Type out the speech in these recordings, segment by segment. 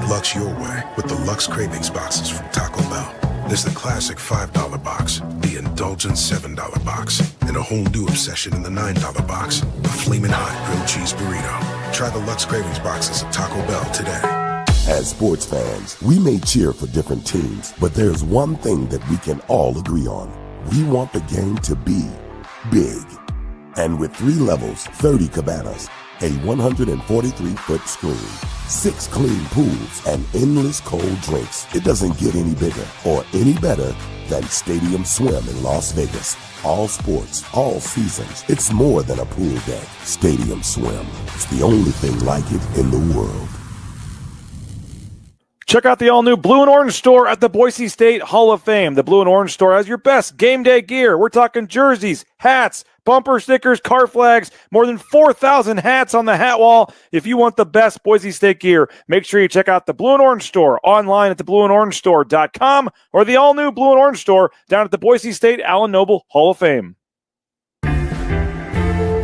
Lux your way with the Lux Cravings boxes from Taco Bell. There's the classic $5 box, the indulgent $7 box, and a whole new obsession in the $9 box, a flaming hot grilled cheese burrito. Try the Lux Cravings boxes at Taco Bell today. As sports fans, we may cheer for different teams, but there's one thing that we can all agree on. We want the game to be big. And with 3 levels, 30 cabanas, a 143-foot screen, 6 clean pools, and endless cold drinks, it doesn't get any bigger or any better than Stadium Swim in Las Vegas. All sports, all seasons. It's more than a pool deck. Stadium Swim. It's the only thing like it in the world. Check out the all-new Blue and Orange store at the Boise State Hall of Fame. The Blue and Orange store has your best game day gear. We're talking jerseys, hats, bumper stickers, car flags, more than 4,000 hats on the hat wall. If you want the best Boise State gear, make sure you check out the Blue and Orange store online at theblueandorangestore.com or the all-new Blue and Orange store down at the Boise State Allen Noble Hall of Fame.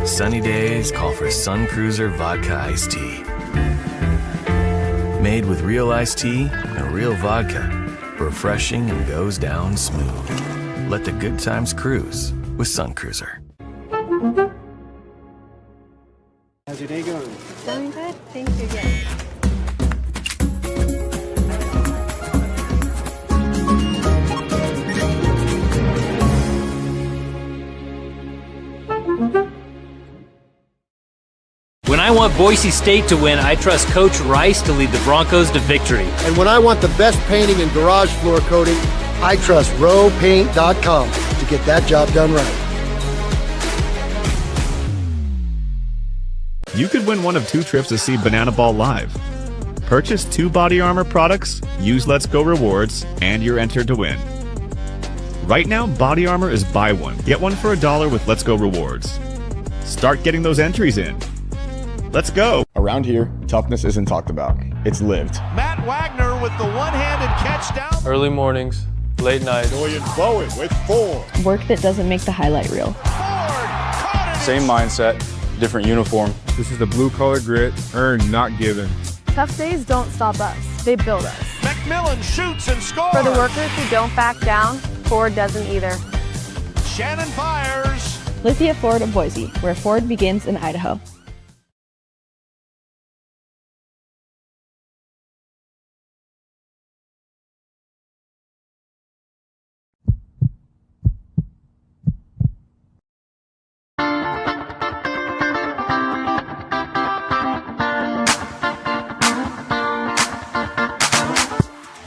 Sunny days call for Sun Cruiser Vodka Iced Tea. Made with real iced tea and real vodka. Refreshing and goes down smooth. Let the good times cruise with Sun Cruiser. How's your day going? Going good, thank you, yes. When I want Boise State to win, I trust Coach Rice to lead the Broncos to victory. And when I want the best painting and garage floor coating, I trust rowpaint.com to get that job done right. You could win one of 2 trips to see Banana Ball live. Purchase 2 Body Armor products, use Let's Go rewards, and you're entered to win. Right now, Body Armor is buy one, get one for $1 with Let's Go rewards. Start getting those entries in. Let's go. Around here, toughness isn't talked about. It's lived. Matt Wagner with the one-handed catch down. Early mornings, late nights. Julian Bowen with 4. Work that doesn't make the highlight reel. Same mindset, different uniform. This is the blue-collar grit, earned, not given. Tough days don't stop us. They build us. McMillan shoots and scores. For the workers who don't back down, Ford doesn't either. Shannon fires. Lithia Ford of Boise, where Ford begins in Idaho.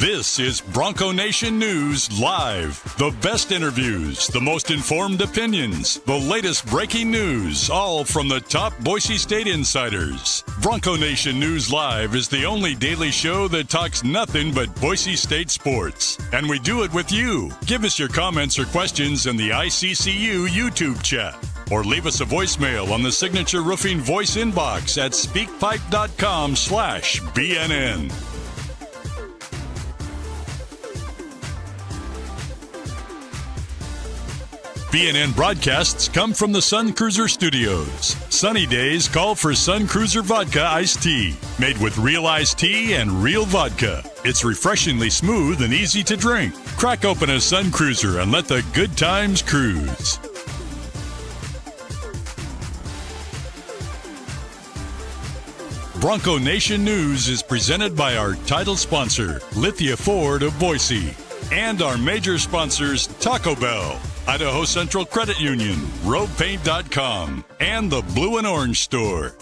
This is Bronco Nation News Live. The best interviews, the most informed opinions, the latest breaking news, all from the top Boise State insiders. Bronco Nation News Live is the only daily show that talks nothing but Boise State sports. And we do it with you. Give us your comments or questions in the ICCU YouTube chat. Or leave us a voicemail on the Signature Roofing voice inbox at speakpipe.com/BNN. BNN broadcasts come from the Sun Cruiser Studios. Sunny days call for Sun Cruiser Vodka Iced Tea. Made with real iced tea and real vodka. It's refreshingly smooth and easy to drink. Crack open a Sun Cruiser and let the good times cruise. Bronco Nation News is presented by our title sponsor, Lithia Ford of Boise, and our major sponsors, Taco Bell, Idaho Central Credit Union, rowpaint.com, and the Blue and Orange store.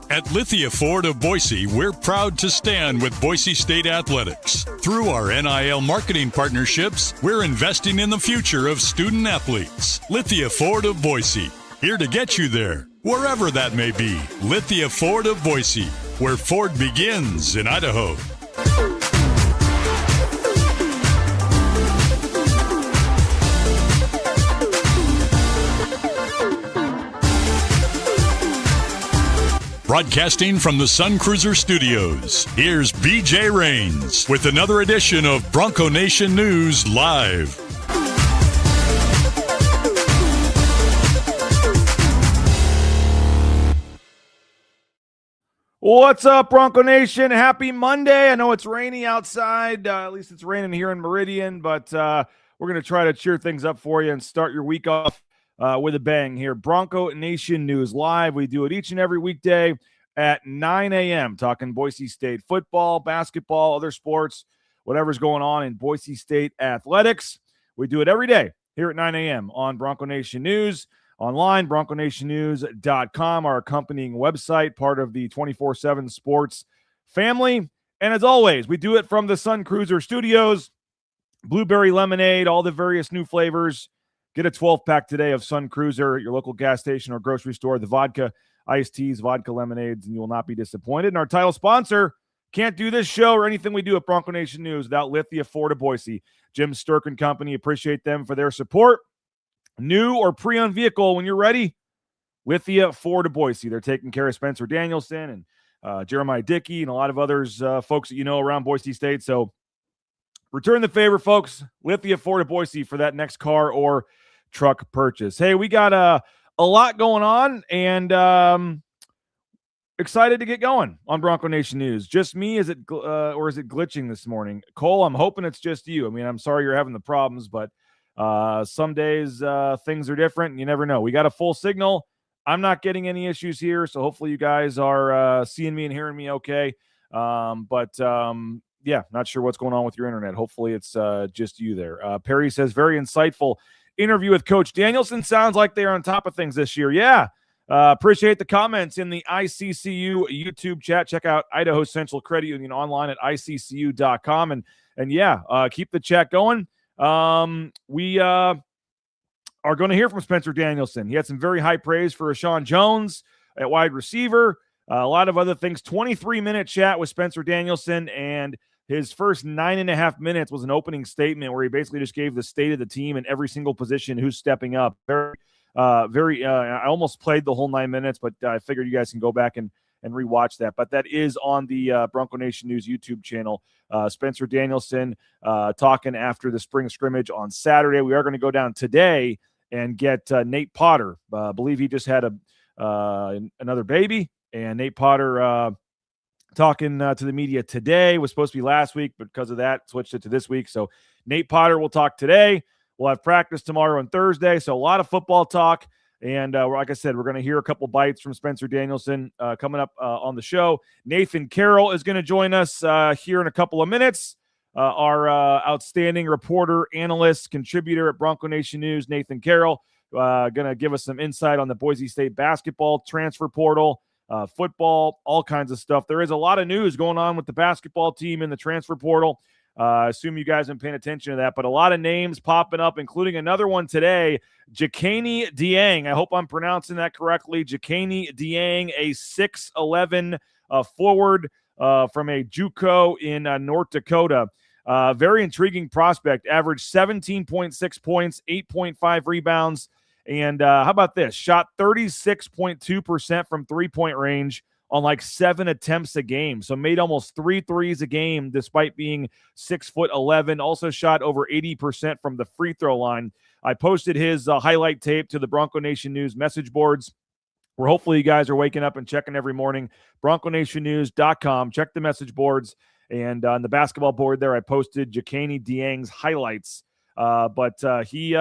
At Lithia Ford of Boise, we're proud to stand with Boise State athletics. Through our NIL marketing partnerships, we're investing in the future of student athletes. Lithia Ford of Boise, here to get you there, wherever that may be. Lithia Ford of Boise, where Ford begins in Idaho. Broadcasting from the Sun Cruiser Studios, here's BJ Rains with another edition of Bronco Nation News Live. What's up, Bronco Nation? Happy Monday. I know it's rainy outside. At least it's raining here in Meridian, but we're going to try to cheer things up for you and start your week off with a bang here. Bronco Nation News Live. We do it each and every weekday at 9 a.m. talking Boise State football, basketball, other sports, whatever's going on in Boise State athletics. We do it every day here at 9 a.m. on Bronco Nation News. Online, bronconationnews.com, our accompanying website, part of the 24/7 Sports family. And as always, we do it from the Sun Cruiser Studios. Blueberry lemonade, all the various new flavors. Get a 12-pack today of Sun Cruiser at your local gas station or grocery store. The vodka, iced teas, vodka lemonades, and you will not be disappointed. And our title sponsor, can't do this show or anything we do at Bronco Nation News without Lithia Ford of Boise. Jim Sturk and Company, appreciate them for their support. New or pre-owned vehicle, when you're ready, Lithia Ford of Boise. They're taking care of Spencer Danielson and Jeremiah Dickey and a lot of others, folks that you know around Boise State. So return the favor, folks. Lithia Ford of Boise for that next car or truck purchase. Hey, we got a lot going on and excited to get going on Bronco Nation News. Just me? Is it or is it glitching this morning? Cole, I'm hoping it's just you. I mean, I'm sorry you're having the problems, but some days things are different and you never know. We got a full signal. I'm not getting any issues here, so hopefully you guys are seeing me and hearing me okay. Yeah, not sure what's going on with your internet. Hopefully it's just you there. Perry says, very insightful interview with Coach Danielson. Sounds like they are on top of things this year. Yeah, appreciate the comments in the ICCU YouTube chat. Check out Idaho Central Credit Union online at iccu.com. And yeah, keep the chat going. We are going to hear from Spencer Danielson. He had some very high praise for Rashawn Jones at wide receiver. A lot of other things. 23-minute chat with Spencer Danielson, and his first 9.5 minutes was an opening statement where he basically just gave the state of the team in every single position who's stepping up. I almost played the whole 9 minutes, but I figured you guys can go back and rewatch that. But that is on the Bronco Nation News YouTube channel. Spencer Danielson talking after the spring scrimmage on Saturday. We are going to go down today and get Nate Potter. I believe he just had another baby, and Nate Potter talking to the media today. Was supposed to be last week, but because of that, switched it to this week. So Nate Potter will talk today. We'll have practice tomorrow and Thursday. So a lot of football talk. And like I said, we're going to hear a couple bites from Spencer Danielson coming up on the show. Nathan Carroll is going to join us here in a couple of minutes. Our outstanding reporter, analyst, contributor at Bronco Nation News, Nathan Carroll, going to give us some insight on the Boise State basketball transfer portal, football, all kinds of stuff. There is a lot of news going on with the basketball team in the transfer portal. I assume you guys have been paying attention to that, but a lot of names popping up, including another one today, Jacani Dieng. I hope I'm pronouncing that correctly. Jacani Dieng, a 6'11" forward from a JUCO in North Dakota. Very intriguing prospect. Averaged 17.6 points, 8.5 rebounds, and how about this? Shot 36.2% from three-point range on like 7 attempts a game. So made almost 3 threes a game despite being 6'11". Also shot over 80% from the free throw line. I posted his highlight tape to the Bronco Nation News message boards, where hopefully you guys are waking up and checking every morning. BroncoNationNews.com. Check the message boards. And on the basketball board there, I posted Jacani Dieng's highlights. He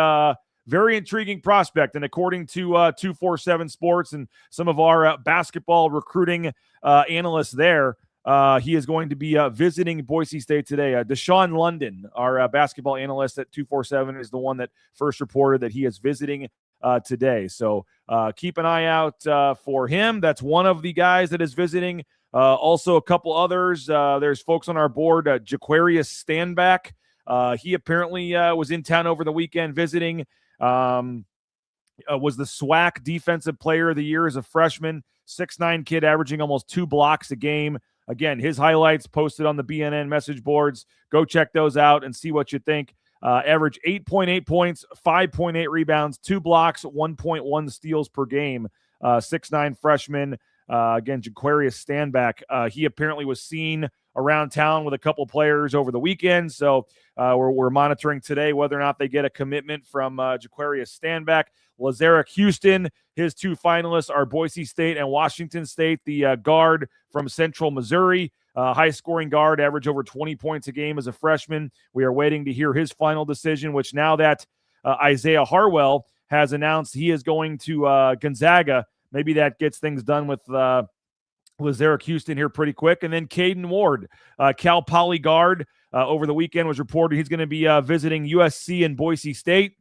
very intriguing prospect. And according to 247 Sports and some of our basketball recruiting analysts there, he is going to be visiting Boise State today. Deshaun London, our basketball analyst at 247, is the one that first reported that he is visiting today. So keep an eye out for him. That's one of the guys that is visiting. Also, a couple others. There's folks on our board, Jaquarius Standback. He apparently was in town over the weekend visiting. Was the SWAC Defensive Player of the Year as a freshman. 6'9" kid averaging almost 2 blocks a game. Again, his highlights posted on the BNN message boards. Go check those out and see what you think. Average 8.8 points, 5.8 rebounds, 2 blocks, 1.1 steals per game. 6'9" freshman. Again, Jaquarius Standback. He apparently was seen around town with a couple players over the weekend. So we're monitoring today whether or not they get a commitment from Jaquarius Stanback. Lazarick Houston, his two finalists are Boise State and Washington State, the guard from Central Missouri. High-scoring guard, average over 20 points a game as a freshman. We are waiting to hear his final decision, which now that Isaiah Harwell has announced he is going to Gonzaga, maybe that gets things done with Lazarick Houston here pretty quick. And then Caden Ward, Cal Poly guard, over the weekend was reported he's going to be visiting USC and Boise State.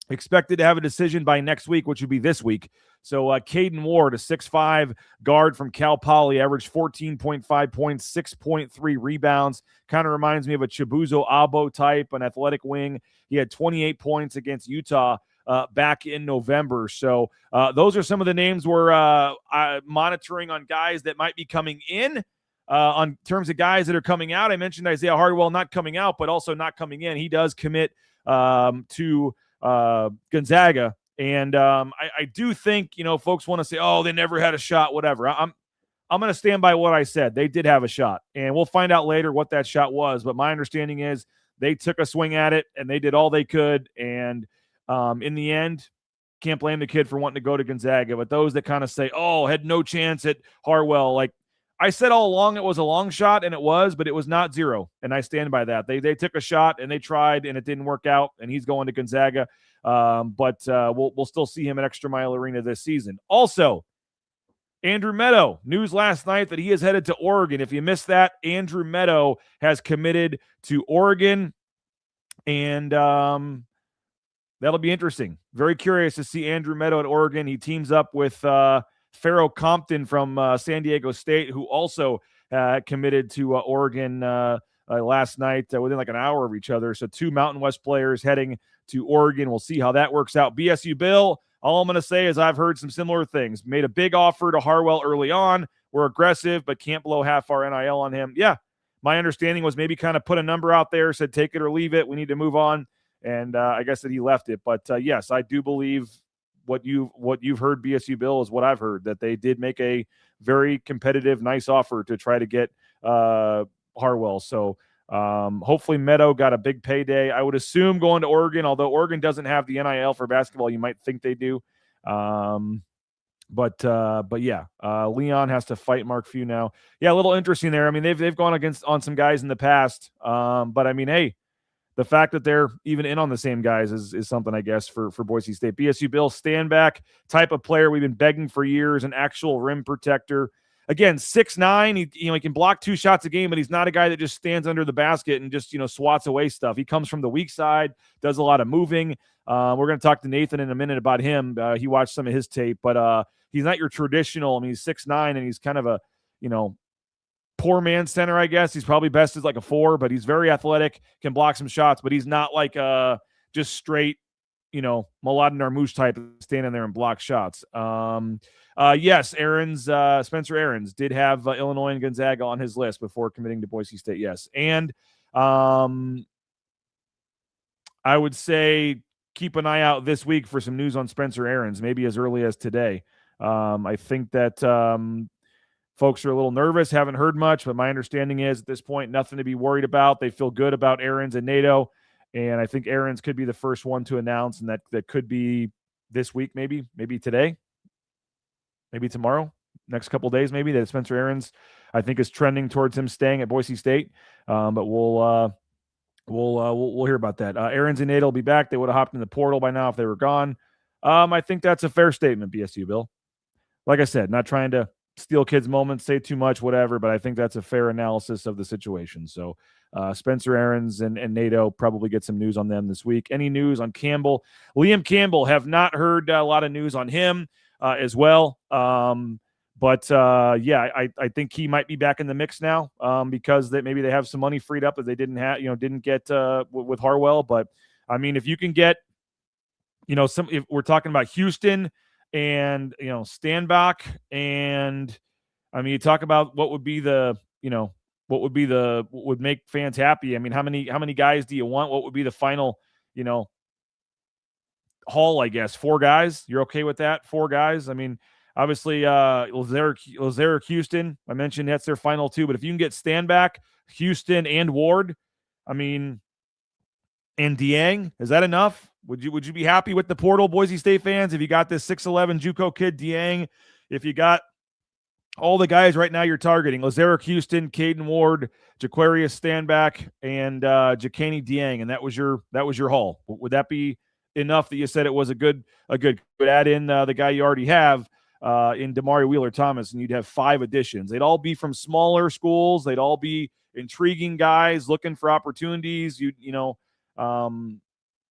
Expected to have a decision by next week, which would be this week. So Caden Ward, a 6'5 guard from Cal Poly, averaged 14.5 points, 6.3 rebounds. Kind of reminds me of a Chibuzo Abo type, an athletic wing. He had 28 points against Utah back in November. So those are some of the names we're monitoring on guys that might be coming in. On terms of guys that are coming out, I mentioned Isaiah Hardwell not coming out, but also not coming in. He does commit to Gonzaga. And I do think, folks want to say, oh, they never had a shot, whatever. I'm going to stand by what I said. They did have a shot, and we'll find out later what that shot was. But my understanding is they took a swing at it, and they did all they could. And in the end, can't blame the kid for wanting to go to Gonzaga. But those that kind of say, oh, had no chance at Harwell, like I said all along, it was a long shot, and it was, but it was not zero. And I stand by that. They took a shot, and they tried, and it didn't work out, and he's going to Gonzaga. But we'll still see him at Extra Mile Arena this season. Also, Andrew Meadow, news last night that he is headed to Oregon. If you missed that, Andrew Meadow has committed to Oregon, and that'll be interesting. Very curious to see Andrew Meadow at Oregon. He teams up with Pharaoh Compton from San Diego State, who also committed to Oregon last night within like an hour of each other. So two Mountain West players heading to Oregon. We'll see how that works out. BSU Bill, all I'm going to say is I've heard some similar things. Made a big offer to Harwell early on. We're aggressive, but can't blow half our NIL on him. Yeah, my understanding was maybe kind of put a number out there, said take it or leave it. We need to move on. And I guess that he left it. But yes, I do believe what you've heard, BSU Bill, is what I've heard, that they did make a very competitive, nice offer to try to get Harwell. So hopefully Meadow got a big payday. I would assume going to Oregon, although Oregon doesn't have the NIL for basketball, you might think they do. But yeah, Leon has to fight Mark Few now. Yeah, a little interesting there. I mean, they've gone on some guys in the past. But I mean, hey, the fact that they're even in on the same guys is something, I guess, for Boise State. BSU Bill, stand-back type of player we've been begging for years, an actual rim protector. Again, 6'9", he can block 2 shots a game, but he's not a guy that just stands under the basket and just, swats away stuff. He comes from the weak side, does a lot of moving. We're going to talk to Nathan in a minute about him. He watched some of his tape, but he's not your traditional. I mean, he's 6'9", and he's kind of a, poor man center, I guess. He's probably best as like a 4, but he's very athletic, can block some shots, but he's not like just straight, Mladen Armouche type standing there and block shots. Yes, Spencer Aarons did have Illinois and Gonzaga on his list before committing to Boise State. Yes. And I would say keep an eye out this week for some news on Spencer Aarons, maybe as early as today. I think that folks are a little nervous, haven't heard much, but my understanding is at this point, nothing to be worried about. They feel good about Aarons and NATO, and I think Aarons could be the first one to announce, and that could be this week, maybe today, maybe tomorrow, next couple of days, maybe, that Spencer Aarons, I think, is trending towards him staying at Boise State. But we'll hear about that. Aarons and NATO will be back. They would have hopped in the portal by now if they were gone. I think that's a fair statement, BSU Bill. Like I said, not trying to steal kids' moments, say too much, whatever, but I think that's a fair analysis of the situation. So Spencer Aarons and NATO, probably get some news on them this week. Any news on Campbell? Liam Campbell, have not heard a lot of news on him as well. But yeah, I think he might be back in the mix now because maybe they have some money freed up that they didn't get with Harwell. But I mean, if you can get, if we're talking about Houston and Stanback, and I mean, you talk about what would make fans happy. I mean, how many guys do you want? What would be the final haul? I guess 4 guys. You're okay with that? 4 guys. I mean, Obviously, Lazarick Houston, I mentioned that's their final two. But if you can get Standback, Houston, and Ward, I mean, and Dieng, is that enough? Would you be happy with the portal, Boise State fans, if you got this 6'11" JUCO kid Dieng? If you got all the guys right now you're targeting, Lazarick Houston, Caden Ward, Jaquarius Standback, and Jacani Dieng, and that was your haul. Would that be enough that you said it was a good add in the guy you already have in Damari Wheeler-Thomas, and you'd have 5 additions? They'd all be from smaller schools. They'd all be intriguing guys looking for opportunities.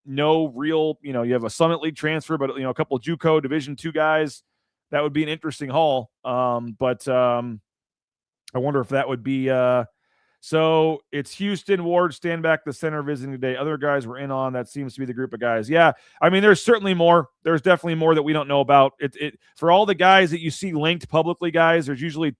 No real, you have a Summit League transfer, but a couple of JUCO Division II guys. That would be an interesting haul. But I wonder if that would be so it's Houston, Ward, Standback, the center visiting today. Other guys we're in on. That seems to be the group of guys. Yeah, I mean, there's certainly more. There's definitely more that we don't know about. It for all the guys that you see linked publicly, guys, there's usually,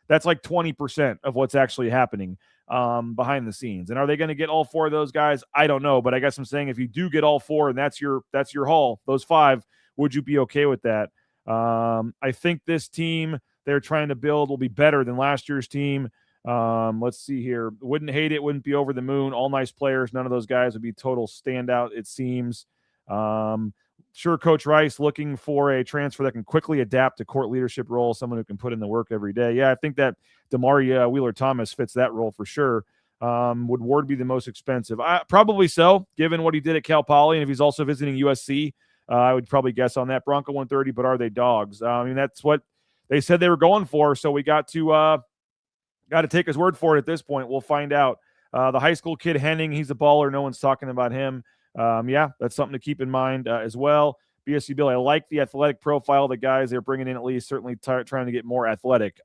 that's like 20% of what's actually happening behind the scenes. And are they going to get all 4 of those guys? I don't know, but I guess I'm saying if you do get all 4 and that's your haul, those 5, would you be okay with that? I think this team they're trying to build will be better than last year's team. Let's see here. Wouldn't hate it. Wouldn't be over the moon. All nice players. None of those guys would be total standout, it seems. Sure, Coach Rice looking for a transfer that can quickly adapt to court leadership role, someone who can put in the work every day. Yeah, I think that Damari Wheeler-Thomas fits that role for sure. Would Ward be the most expensive? Probably so, given what he did at Cal Poly, and if he's also visiting USC, I would probably guess on that. Bronco 130, but are they dogs? I mean, that's what they said they were going for, so we got to take his word for it at this point. We'll find out. The high school kid, Henning, he's a baller. No one's talking about him. Yeah, that's something to keep in mind as well. BSU Bill, I like the athletic profile of the guys they're bringing in, at least certainly trying to get more athletic.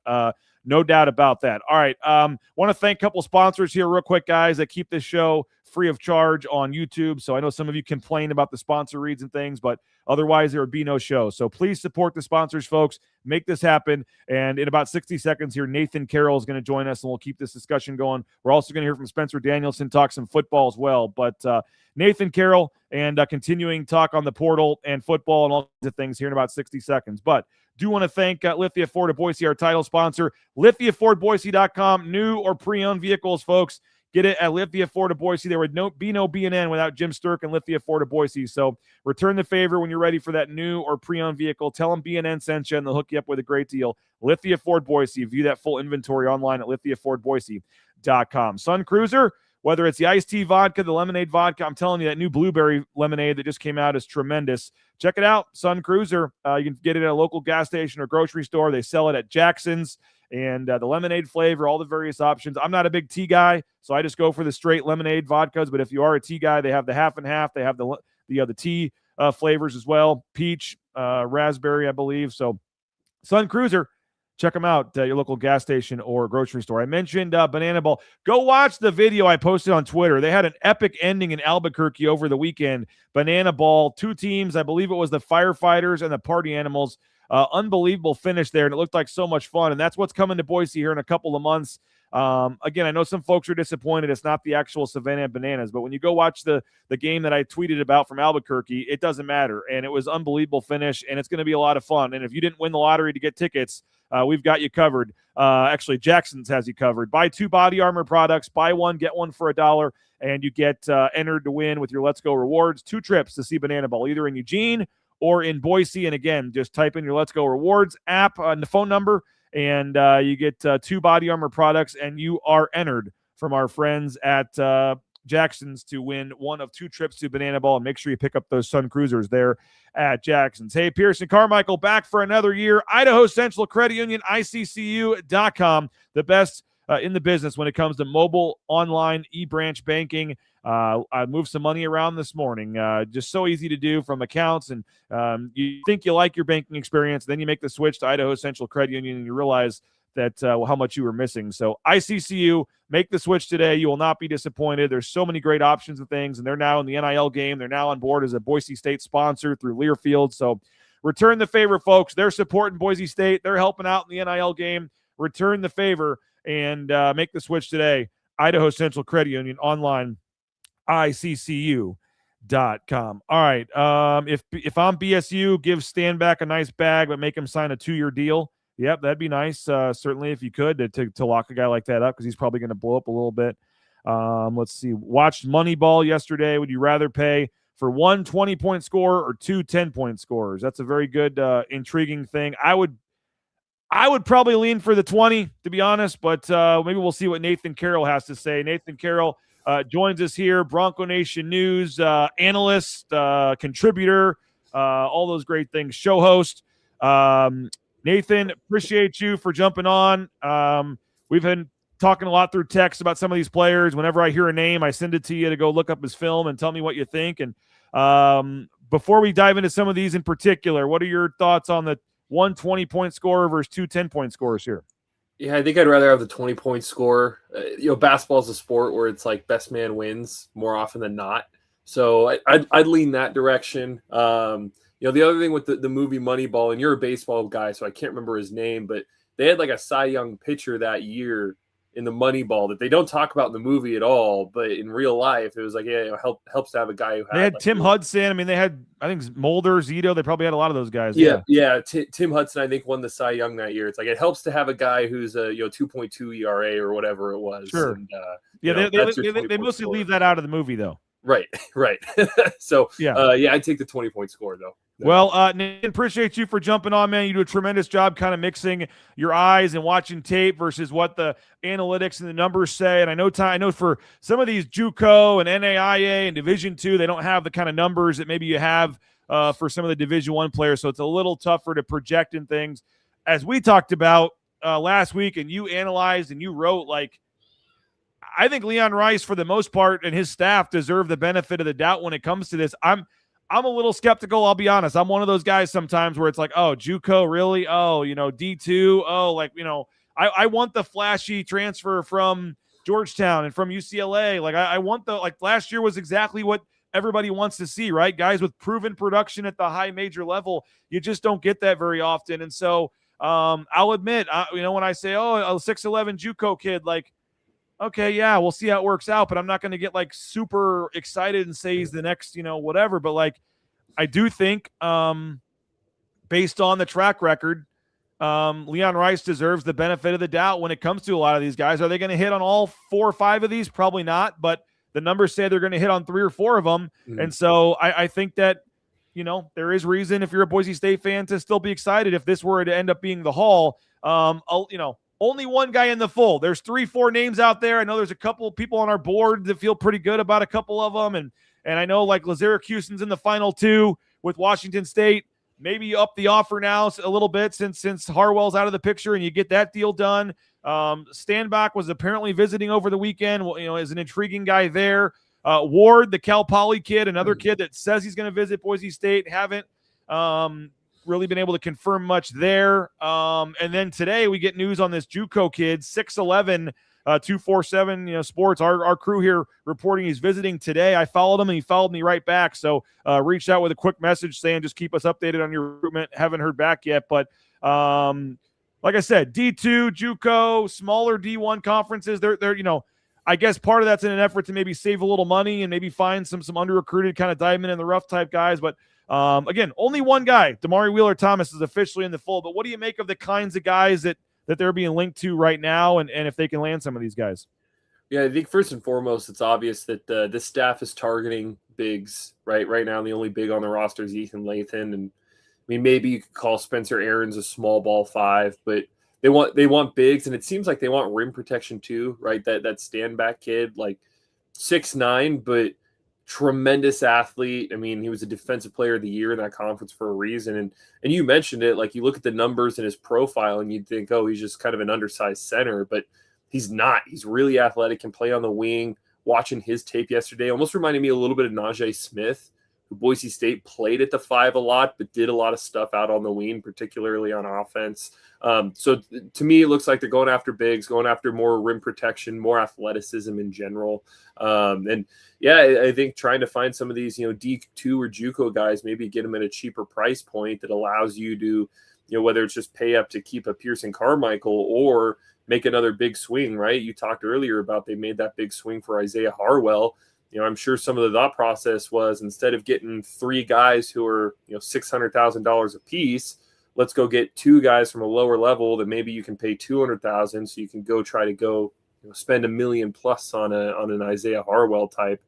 No doubt about that. All right. Want to thank a couple sponsors here real quick, guys, that keep this show free of charge on YouTube. So I know some of you complain about the sponsor reads and things, but otherwise there would be no show. So please support the sponsors, folks. Make this happen. And in about 60 seconds here, Nathan Carroll is going to join us, and we'll keep this discussion going. We're also going to hear from Spencer Danielson, talk some football as well. But Nathan Carroll and continuing talk on the portal and football and all kinds of things here in about 60 seconds. But do want to thank Lithia Ford of Boise, our title sponsor. LithiaFordBoise.com. New or pre-owned vehicles, folks. Get it at Lithia Ford of Boise. There would be no BNN without Jim Sturk and Lithia Ford of Boise. So return the favor when you're ready for that new or pre-owned vehicle. Tell them BNN sent you, and they'll hook you up with a great deal. Lithia Ford Boise. View that full inventory online at LithiaFordBoise.com. Sun Cruiser, whether it's the iced tea vodka, the lemonade vodka, I'm telling you, that new blueberry lemonade that just came out is tremendous. Check it out, Sun Cruiser. You can get it at a local gas station or grocery store. They sell it at Jackson's. And the lemonade flavor, all the various options. I'm not a big tea guy, so I just go for the straight lemonade vodkas. But if you are a tea guy, they have the half and half. They have the tea flavors as well, peach, raspberry, I believe. So Sun Cruiser, check them out at your local gas station or grocery store. I mentioned Banana Ball. Go watch the video I posted on Twitter. They had an epic ending in Albuquerque over the weekend. Banana Ball, 2 teams. I believe it was the Firefighters and the Party Animals. Unbelievable finish there, and it looked like so much fun, and that's what's coming to Boise here in a couple of months. Again, I know some folks are disappointed it's not the actual Savannah Bananas, but when you go watch the game that I tweeted about from Albuquerque, it doesn't matter, and it was unbelievable finish, and it's going to be a lot of fun. And if you didn't win the lottery to get tickets, we've got you covered. Actually, Jackson's has you covered. Buy 2 Body Armor products, buy 1, get 1 for $1, and you get entered to win with your Let's Go rewards. 2 trips to see Banana Ball, either in Eugene or in Boise. And again, just type in your Let's Go Rewards app on the phone number, and you get 2 Body Armor products, and you are entered from our friends at Jackson's to win one of 2 trips to Banana Ball. And make sure you pick up those Sun Cruisers there at Jackson's. Hey, Pearson Carmichael back for another year. Idaho Central Credit Union, ICCU.com, the best in the business when it comes to mobile, online, e-branch banking. I moved some money around this morning. Just so easy to do from accounts. And you think you like your banking experience, then you make the switch to Idaho Central Credit Union, and you realize that how much you were missing. So ICCU, make the switch today. You will not be disappointed. There's so many great options and things, and they're now in the NIL game. They're now on board as a Boise State sponsor through Learfield. So return the favor, folks. They're supporting Boise State. They're helping out in the NIL game. Return the favor and make the switch today. Idaho Central Credit Union online, ICCU.com. All right. If I'm BSU, give Stanback a nice bag, but make him sign a 2-year deal. Yep, that'd be nice. Certainly, if you could to lock a guy like that up, because he's probably going to blow up a little bit. Let's see. Watched Moneyball yesterday. Would you rather pay for 1 20-point scorer or 2 10-point scorers? That's a very good, intriguing thing. I would probably lean for the 20, to be honest, but maybe we'll see what Nathan Carroll has to say. Nathan Carroll joins us here, Bronco Nation News analyst, contributor, all those great things, show host. Nathan, appreciate you for jumping on. We've been talking a lot through text about some of these players. Whenever I hear a name, I send it to you to go look up his film and tell me what you think. And before we dive into some of these in particular, what are your thoughts on the 1 20-point scorer versus 2 10-point scorers here? Yeah, I think I'd rather have the 20-point scorer. Basketball is a sport where it's like best man wins more often than not. So I'd lean that direction. The other thing with the movie Moneyball, and you're a baseball guy, so I can't remember his name, but they had like a Cy Young pitcher that year in the Moneyball that they don't talk about in the movie at all, but in real life, it was like, yeah, helps to have a guy who had. They had like, Tim Hudson. I mean, they had, I think, Mulder, Zito. They probably had a lot of those guys. Yeah. Tim Hudson, I think, won the Cy Young that year. It's like it helps to have a guy who's a 2.2 ERA or whatever it was. Sure. And, they mostly leave that out of the movie, though. Right. So I'd take the 20-point score though. Well, Nathan, appreciate you for jumping on, man. You do a tremendous job kind of mixing your eyes and watching tape versus what the analytics and the numbers say. And I know for some of these JUCO and NAIA and Division II, they don't have the kind of numbers that maybe you have for some of the Division I players. So it's a little tougher to project in things. As we talked about last week, and you analyzed and you wrote, like, I think Leon Rice, for the most part, and his staff deserve the benefit of the doubt when it comes to this. I'm a little skeptical, I'll be honest. I'm one of those guys sometimes where it's like, oh, JUCO, really? Oh, D2. Oh, I want the flashy transfer from Georgetown and from UCLA. Like, I want last year was exactly what everybody wants to see, right? Guys with proven production at the high major level. You just don't get that very often. And so I'll admit, when I say, oh, a 6'11 JUCO kid, like, okay, yeah, we'll see how it works out, but I'm not going to get like super excited and say he's the next, whatever. But like, I do think based on the track record, Leon Rice deserves the benefit of the doubt when it comes to a lot of these guys. Are they going to hit on all 4 or 5 of these? Probably not, but the numbers say they're going to hit on 3 or 4 of them. Mm-hmm. And so I think that, there is reason if you're a Boise State fan to still be excited if this were to end up being the haul. Only one guy in the full. There's 3-4 names out there. I know there's a couple people on our board that feel pretty good about a couple of them. And I know like Lazarick Houston's in the final 2 with Washington State. Maybe you up the offer now a little bit since Harwell's out of the picture and you get that deal done. Stanback was apparently visiting over the weekend, is an intriguing guy there. Ward, the Cal Poly kid, another kid that says he's going to visit Boise State. Haven't really been able to confirm much there. And then today we get news on this JUCO kid, 6'11", 247 sports. Our crew here reporting he's visiting today. I followed him and he followed me right back. So reached out with a quick message saying just keep us updated on your recruitment. Haven't heard back yet, but like I said, D2, JUCO, smaller D1 conferences. They're I guess part of that's in an effort to maybe save a little money and maybe find some under-recruited kind of diamond in the rough type guys. But again, only one guy, Damari Wheeler-Thomas, is officially in the fold. But what do you make of the kinds of guys that they're being linked to right now and if they can land some of these guys? Yeah, I think first and foremost, it's obvious that this staff is targeting bigs right now. The only big on the roster is Ethan Lathan. And I mean, maybe you could call Spencer Aarons a small ball 5, but they want bigs, and it seems like they want rim protection too, right? That stand back kid, like 6'9", but tremendous athlete. I mean, he was a defensive player of the year in that conference for a reason. And you mentioned it, like you look at the numbers in his profile and you'd think, oh, he's just kind of an undersized center, but he's not. He's really athletic, can play on the wing. Watching his tape yesterday almost reminded me a little bit of Najee Smith, who Boise State played at the 5 a lot, but did a lot of stuff out on the wing, particularly on offense. So to me, it looks like they're going after bigs, going after more rim protection, more athleticism in general. And yeah, I think trying to find some of these, D2 or JUCO guys, maybe get them at a cheaper price point that allows you to, whether it's just pay up to keep a Pearson Carmichael or make another big swing, right? You talked earlier about they made that big swing for Isaiah Harwell. I'm sure some of the thought process was, instead of getting 3 guys who are, $600,000 a piece, let's go get 2 guys from a lower level that maybe you can pay $200,000, so you can go try to spend $1 million plus on an Isaiah Harwell type.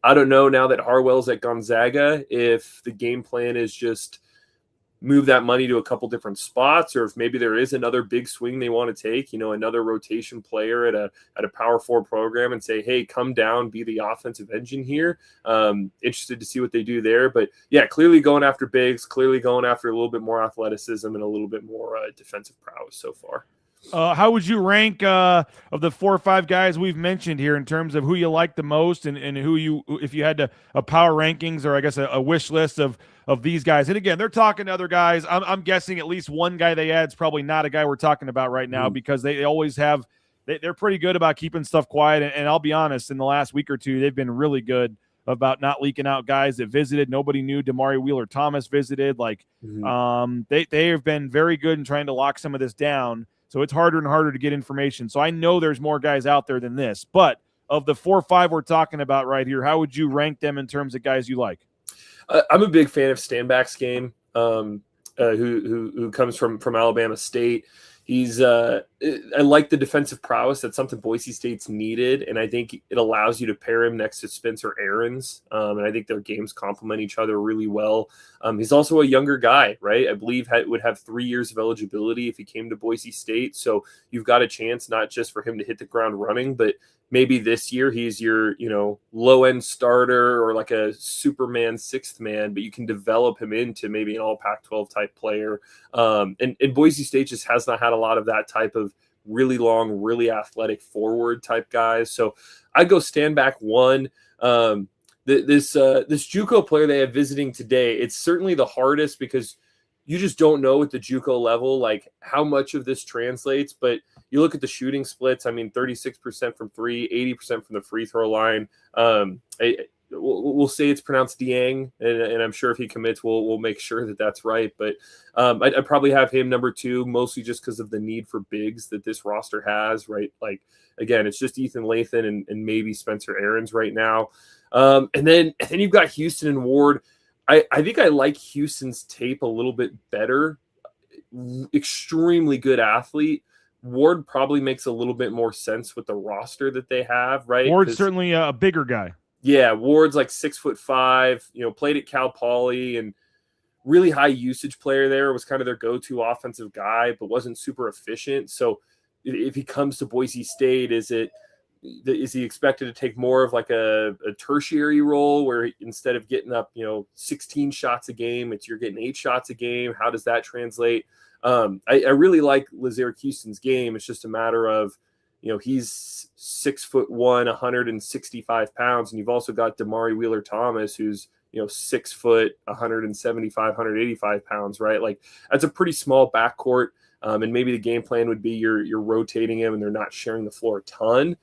I don't know, now that Harwell's at Gonzaga, if the game plan is just move that money to a couple different spots, or if maybe there is another big swing they want to take, another rotation player at a Power 4 program, and say, hey, come down, be the offensive engine here. Interested to see what they do there. But yeah, clearly going after bigs, clearly going after a little bit more athleticism and a little bit more defensive prowess so far. How would you rank of the 4 or 5 guys we've mentioned here in terms of who you like the most, and who you, if you had a power rankings, or I guess a wish list of these guys? And again, they're talking to other guys. I'm guessing at least one guy they add is probably not a guy we're talking about right now, because they always have they're pretty good about keeping stuff quiet. And I'll be honest, in the last week or two, they've been really good about not leaking out guys that visited. Nobody knew Damari Wheeler-Thomas visited. They have been very good in trying to lock some of this down. So it's harder and harder to get information. So I know there's more guys out there than this. But of the 4 or 5 we're talking about right here, how would you rank them in terms of guys you like? I'm a big fan of Stanback's game, who comes from Alabama State. He's I like the defensive prowess. That's something Boise State's needed, and I think it allows you to pair him next to Spencer Aarons, and I think their games complement each other really well. He's also a younger guy, right? I believe would have 3 years of eligibility if he came to Boise State, so you've got a chance not just for him to hit the ground running, but maybe this year he's your, low-end starter or like a Superman 6th man, but you can develop him into maybe an all Pac-12 type player. And Boise State just has not had a lot of that type of really long, really athletic forward type guys. So I'd go Stanback 1. This JUCO player they have visiting today, it's certainly the hardest because you just don't know at the JUCO level, like how much of this translates, but you look at the shooting splits. I mean, 36% from 3, 80% from the free throw line. We'll say it's pronounced Dieng, and I'm sure if he commits, we'll make sure that that's right. But I'd probably have him number 2, mostly just because of the need for bigs that this roster has, right? Like, again, it's just Ethan Lathan and maybe Spencer Aarons right now. And then you've got Houston and Ward. I think I like Houston's tape a little bit better. Extremely good athlete. Ward probably makes a little bit more sense with the roster that they have, right? Ward's certainly a bigger guy. Yeah, Ward's like 6'5", played at Cal Poly and really high usage player there, was kind of their go-to offensive guy, but wasn't super efficient. So if he comes to Boise State, is he expected to take more of like a tertiary role where instead of getting up, 16 shots a game, you're getting 8 shots a game? How does that translate? I really like Lazaire Houston's game. It's just a matter of, he's 6'1", 165 pounds. And you've also got Damari Wheeler-Thomas, who's, 6 foot, 175, 185 pounds, right? Like that's a pretty small backcourt. And maybe the game plan would be you're rotating him and they're not sharing the floor a ton.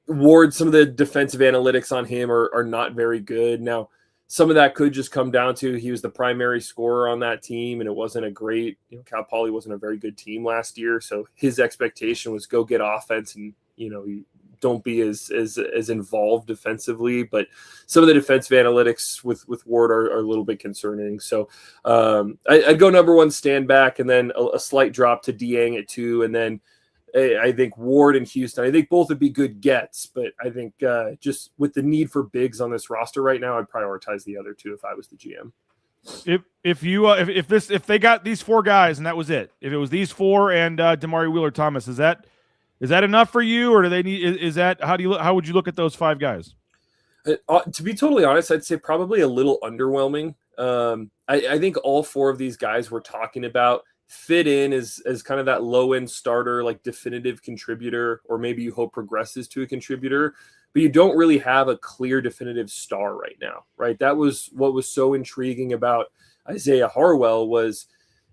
Ward, some of the defensive analytics on him are not very good. Now, some of that could just come down to he was the primary scorer on that team, and it wasn't a great, Cal Poly wasn't a very good team last year. So his expectation was go get offense and, you don't be as involved defensively. But some of the defensive analytics with Ward are a little bit concerning. So I'd go number 1 Stanback, and then a slight drop to Dieng at 2, and then I think Ward and Houston, I think both would be good gets, but I think just with the need for bigs on this roster right now, I'd prioritize the other 2 if I was the GM. If they got these 4 guys and that was it, if it was these 4 and Damari Wheeler-Thomas, is that enough for you, or do they need? How would you look at those 5 guys? To be totally honest, I'd say probably a little underwhelming. I think all 4 of these guys we're talking about fit in as kind of that low-end starter, like definitive contributor, or maybe you hope progresses to a contributor, but you don't really have a clear definitive star right now, right? That was what was so intriguing about Isaiah Harwell was,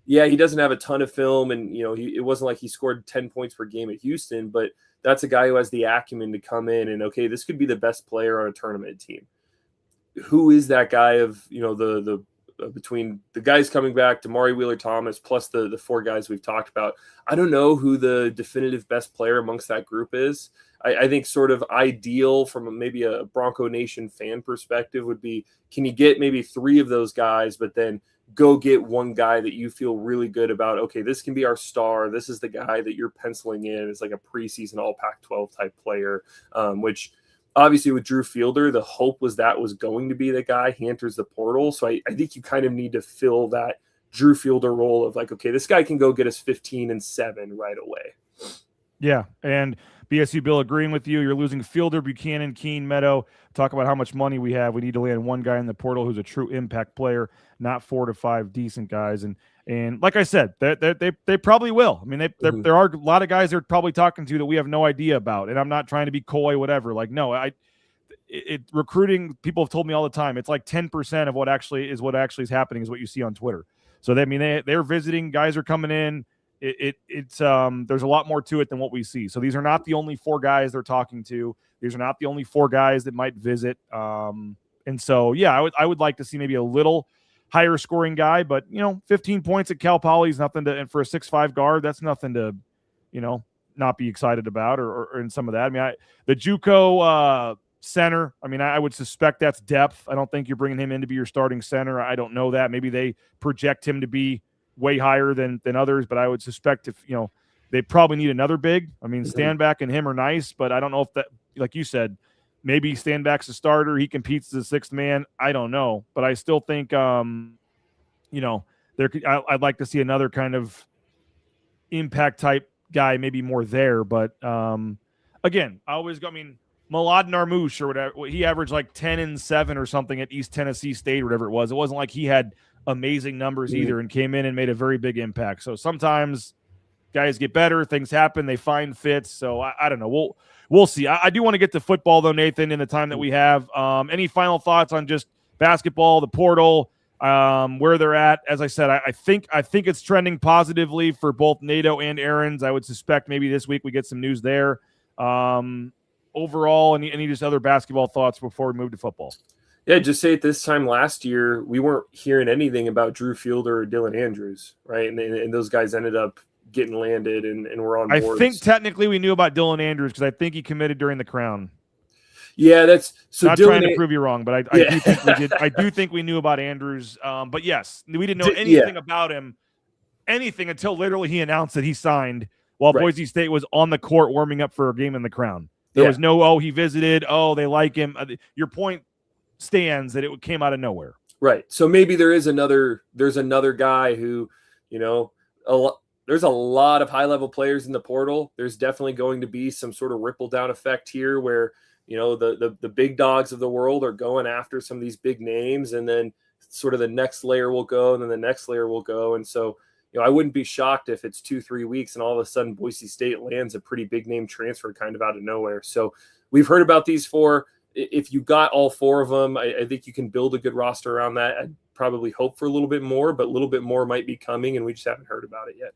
he doesn't have a ton of film, and it wasn't like he scored 10 points per game at Houston, but that's a guy who has the acumen to come in and, okay, this could be the best player on a tournament team. Who is that guy of, the between the guys coming back, Damari Wheeler-Thomas, plus the 4 guys we've talked about? I don't know who the definitive best player amongst that group is. I think sort of ideal from maybe a Bronco Nation fan perspective would be, can you get maybe 3 of those guys, but then go get one guy that you feel really good about? Okay, this can be our star. This is the guy that you're penciling in as like a preseason all Pac-12 type player, which obviously with Drew Fielder, the hope was that was going to be the guy. He enters the portal. So I think you kind of need to fill that Drew Fielder role of like, okay, this guy can go get us 15 and 7 right away. Yeah, and BSU Bill agreeing with you. You're losing Fielder, Buchanan, Keene, Meadow. Talk about how much money we have. We need to land one guy in the portal who's a true impact player, not 4 to 5 decent guys. And like I said, they probably will. I mean, there are a lot of guys they're probably talking to that we have no idea about. And I'm not trying to be coy, whatever. Like, no, recruiting, people have told me all the time, it's like 10% of what actually is happening is what you see on Twitter. So they're visiting, guys are coming in. It's there's a lot more to it than what we see. So these are not the only 4 guys they're talking to. These are not the only 4 guys that might visit. And so, yeah, I would like to see maybe a little higher scoring guy, but 15 points at Cal Poly is nothing to, and for a 6'5" guard, that's nothing to, not be excited about or in some of that. I mean, the JUCO center, I mean, I would suspect that's depth. I don't think you're bringing him in to be your starting center. I don't know that. Maybe they project him to be way higher than others, but I would suspect if, they probably need another big. I mean, Standback and him are nice, but I don't know if that, like you said, maybe Standback's a starter. He competes as a 6th man. I don't know, but I still think, I'd like to see another kind of impact type guy, maybe more there. But again, Malad Narmouche or whatever, he averaged like 10 and 7 or something at East Tennessee State or whatever it was. It wasn't like he had amazing numbers either and came in and made a very big impact. So sometimes guys get better, things happen, they find fits. So I don't know. We'll see. I do want to get to football though, Nathan, in the time that we have. Any final thoughts on just basketball, the portal, where they're at? As I said, I think it's trending positively for both NATO and Aaron's. I would suspect maybe this week we get some news there. Overall, any just other basketball thoughts before we move to football? Yeah, just say at this time last year, we weren't hearing anything about Drew Fielder or Dylan Andrews, right? And those guys ended up getting landed and we're on board. I think technically we knew about Dylan Andrews because I think he committed during the Crown. Yeah, that's so. Not trying to prove you wrong, but I do think we did. I do think we knew about Andrews. But yes, we didn't know anything about him, anything until literally he announced that he signed while Boise State was on the court warming up for a game in the Crown. There was no, he visited. They like him. Your point stands that it came out of nowhere. Right. So maybe there's another guy who, there's a lot of high-level players in the portal. There's definitely going to be some sort of ripple-down effect here where, the big dogs of the world are going after some of these big names, and then sort of the next layer will go, and then the next layer will go. And so, I wouldn't be shocked if it's 2-3 weeks and all of a sudden Boise State lands a pretty big name transfer kind of out of nowhere. So we've heard about these 4. If you got all 4 of them, I think you can build a good roster around that. I'd probably hope for a little bit more, but a little bit more might be coming, and we just haven't heard about it yet.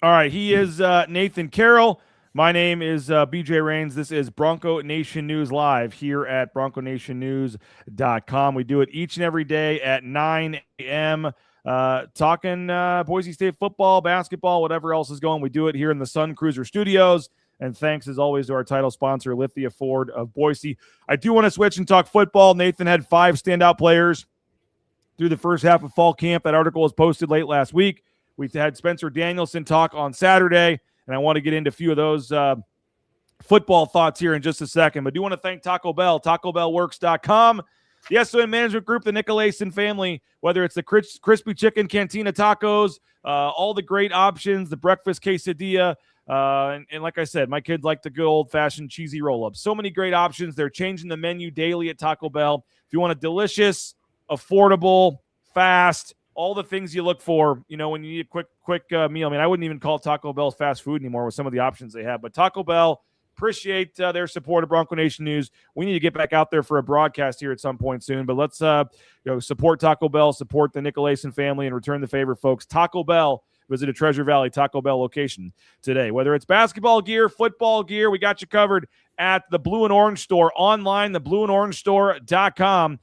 All right, he is Nathan Carroll. My name is BJ Rains. This is Bronco Nation News Live here at BroncoNationNews.com. We do it each and every day at 9 a.m., talking Boise State football, basketball, whatever else is going. We do it here in the Sun Cruiser Studios. And thanks, as always, to our title sponsor, Lithia Ford of Boise. I do want to switch and talk football. Nathan had 5 standout players through the first half of fall camp. That article was posted late last week. We had Spencer Danielson talk on Saturday, and I want to get into a few of those football thoughts here in just a second. But I do want to thank Taco Bell, TacoBellWorks.com, the SON Management Group, the Nicolason family, whether it's the crispy chicken cantina tacos, all the great options, the breakfast quesadilla, and like I said, my kids like the good old-fashioned cheesy roll-ups. So many great options. They're changing the menu daily at Taco Bell. If you want a delicious, affordable, fast, all the things you look for, when you need a quick meal. I mean, I wouldn't even call Taco Bell fast food anymore with some of the options they have. But Taco Bell, appreciate their support of Bronco Nation News. We need to get back out there for a broadcast here at some point soon. But let's support Taco Bell, support the Nicolason family, and return the favor, folks. Taco Bell. Visit a Treasure Valley Taco Bell location today. Whether it's basketball gear, football gear, we got you covered at the Blue and Orange Store online, theblueandorangestore.com.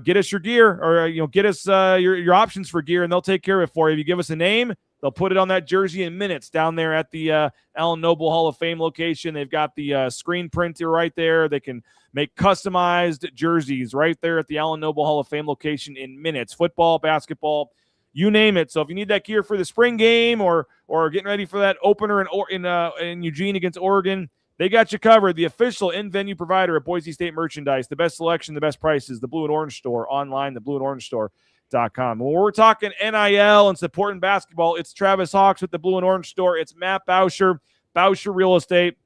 Get us your gear, or get us your options for gear, and they'll take care of it for you. If you give us a name, They'll put it on that jersey in minutes down there at the Allen Noble Hall of Fame location. They've got the screen printer right there. They can make customized jerseys right there at the Allen Noble Hall of Fame location in minutes. Football, basketball, you name it. So if you need that gear for the spring game or getting ready for that opener in Eugene against Oregon, they got you covered. The official in-venue provider of Boise State merchandise, the best selection, the best prices, the Blue and Orange Store online, theblueandorange.store.com. When we're talking NIL and supporting basketball, it's Travis Hawks with the Blue and Orange Store. It's Matt Bauscher, Bauscher Real Estate.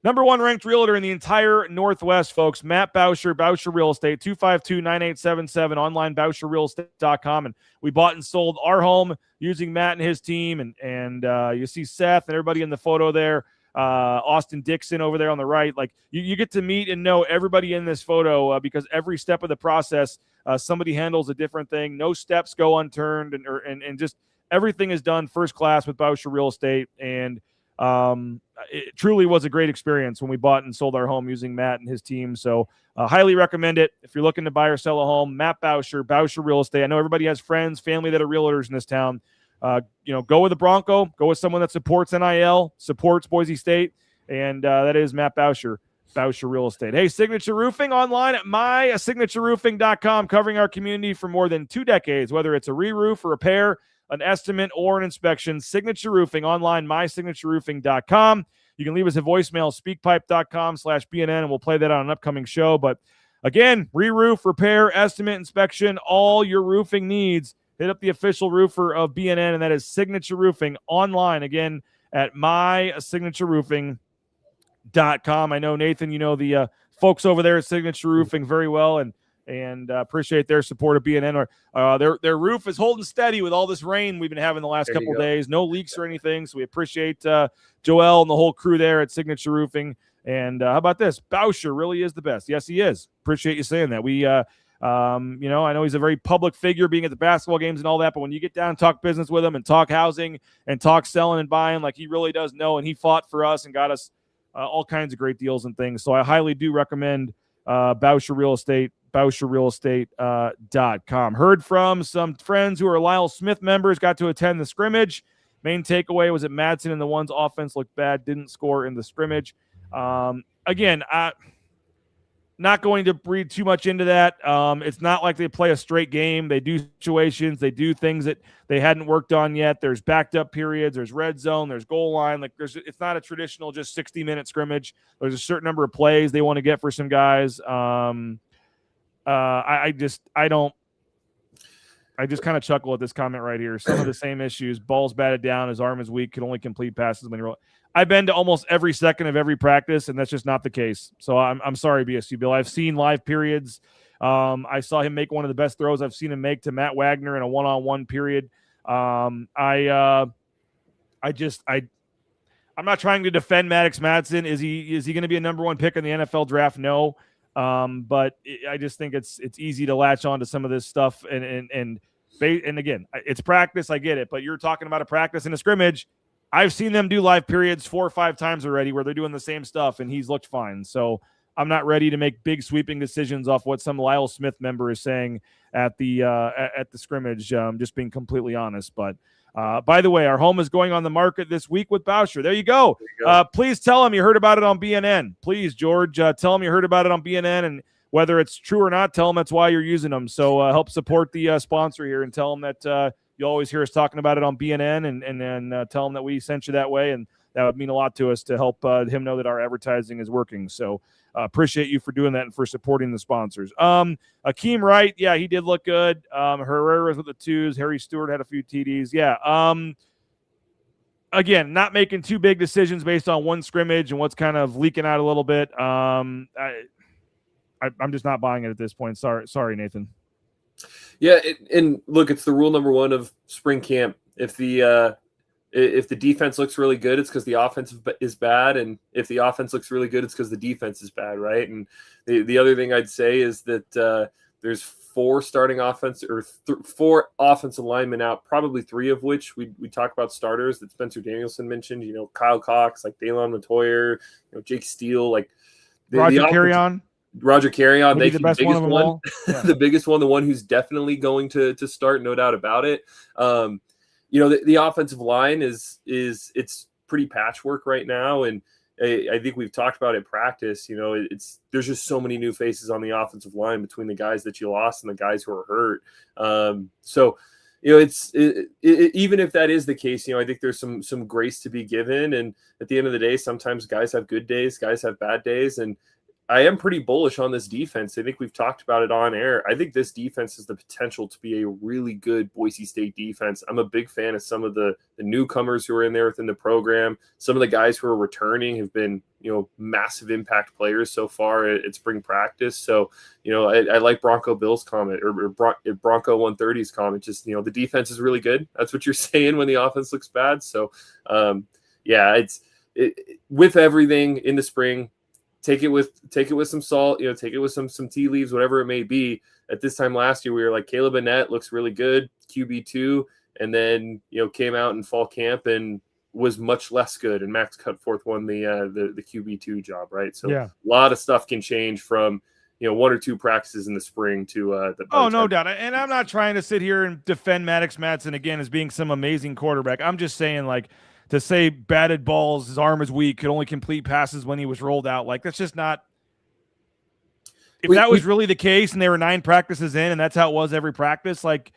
Number one ranked realtor in the entire Northwest, folks. Matt Bauscher, Bauscher Real Estate, 252-9877, online, BauscherRealEstate.com. And we bought and sold our home using Matt and his team. And you see Seth and everybody in the photo there. Austin Dixon over there on the right. Like you get to meet and know everybody in this photo because every step of the process, somebody handles a different thing. No steps go unturned, and just everything is done first class with Bauscher Real Estate. And it truly was a great experience when we bought and sold our home using Matt and his team. So highly recommend it. If you're looking to buy or sell a home, Matt Bauscher, Bauscher Real Estate. I know everybody has friends, family that are realtors in this town. Go with the Bronco, go with someone that supports NIL, supports Boise State, and that is Matt Bauscher, Bauscher Real Estate. Hey, Signature Roofing online at mysignatureroofing.com, covering our community for more than 2 decades, whether it's a re-roof, a repair, an estimate, or an inspection. Signature Roofing online, mysignatureroofing.com. You can leave us a voicemail, speakpipe.com/BNN, and we'll play that on an upcoming show. But again, re-roof, repair, estimate, inspection, all your roofing needs. Hit up the official roofer of BNN, and that is Signature Roofing online, again, at mysignatureroofing.com. I know, Nathan, you know the folks over there at Signature Roofing very well, and appreciate their support of BNN. Their roof is holding steady with all this rain we've been having the last couple days. No leaks or anything, so we appreciate Joel and the whole crew there at Signature Roofing. And how about this? Bauscher really is the best. Yes, he is. Appreciate you saying that. We I know he's a very public figure being at the basketball games and all that, but when you get down and talk business with him and talk housing and talk selling and buying, like he really does know, and he fought for us and got us all kinds of great deals and things. So I highly do recommend Bauscher Real Estate, BauscherRealEstate.com. Heard from some friends who are Lyle Smith members, got to attend the scrimmage. Main takeaway was that Madsen and the one's offense looked bad, didn't score in the scrimmage. Again, not going to read too much into that. It's not like they play a straight game. They do situations. They do things that they hadn't worked on yet. There's backed up periods. There's red zone. There's goal line. It's not a traditional just 60-minute scrimmage. There's a certain number of plays they want to get for some guys. I just kind of chuckle at this comment right here. Some of the same issues. Ball's batted down. His arm is weak. Can only complete passes when you're. I've been to almost every second of every practice, and that's just not the case. So I'm sorry, BSU Bill. I've seen live periods. I saw him make one of the best throws I've seen him make to Matt Wagner in a one-on-one period. I'm not trying to defend Maddox Madsen. Is he going to be a number one pick in the NFL draft? No. But I just think it's easy to latch on to some of this stuff. And again, it's practice. I get it. But you're talking about a practice and a scrimmage. I've seen them do live periods 4 or 5 times already where they're doing the same stuff, and he's looked fine. So I'm not ready to make big sweeping decisions off what some Lyle Smith member is saying at the scrimmage, just being completely honest. But by the way, our home is going on the market this week with Bauscher. There you go. Please tell him you heard about it on BNN. Please, George, tell him you heard about it on BNN, and whether it's true or not, tell him that's why you're using them. So help support the sponsor here and tell him that you always hear us talking about it on BNN, and then tell him that we sent you that way, and that would mean a lot to us to help him know that our advertising is working. So appreciate you for doing that and for supporting the sponsors. Akeem Wright, yeah, he did look good. Herrera's with the 2s. Harry Stewart had a few TDs. Yeah. Again, not making too big decisions based on one scrimmage and what's kind of leaking out a little bit. I'm just not buying it at this point. Sorry, Nathan. Yeah, and look, it's the rule number 1 of spring camp. If the defense looks really good, it's because the offense is bad, and if the offense looks really good, it's because the defense is bad, right? And the other thing I'd say is that there's 4 starting offense or 4 offensive linemen out, probably 3 of which we talk about starters that Spencer Danielson mentioned. You know, Kyle Cox, like Daylon Matoyer, Jake Steele, like Roger Carrion. Roger Carrion, maybe the best one of them all. Yeah. The biggest one, the one who's definitely going to start, no doubt about it. the offensive line is it's pretty patchwork right now, and I think we've talked about it in practice. There's just so many new faces on the offensive line between the guys that you lost and the guys who are hurt. So even if that is the case, I think there's some grace to be given. And at the end of the day, sometimes guys have good days, guys have bad days, and I am pretty bullish on this defense. I think we've talked about it on air. I think this defense has the potential to be a really good Boise State defense. I'm a big fan of some of the newcomers who are in there within the program. Some of the guys who are returning have been, massive impact players so far at spring practice. So, I like Bronco Bill's comment or Bronco 130's comment. Just, the defense is really good. That's what you're saying when the offense looks bad. So, with everything in the spring, take it with some salt, take it with some tea leaves, whatever it may be. At this time last year, we were like, Caleb Annett looks really good, QB2, and then, came out in fall camp and was much less good. And Max Cutforth won the QB2 job, right? So a lot of stuff can change from, one or two practices in the spring to no doubt. And I'm not trying to sit here and defend Maddox Madsen again as being some amazing quarterback. I'm just saying, like, to say batted balls, his arm is weak, could only complete passes when he was rolled out. Like, that's just not – if that was really the case and they were 9 practices in and that's how it was every practice, like,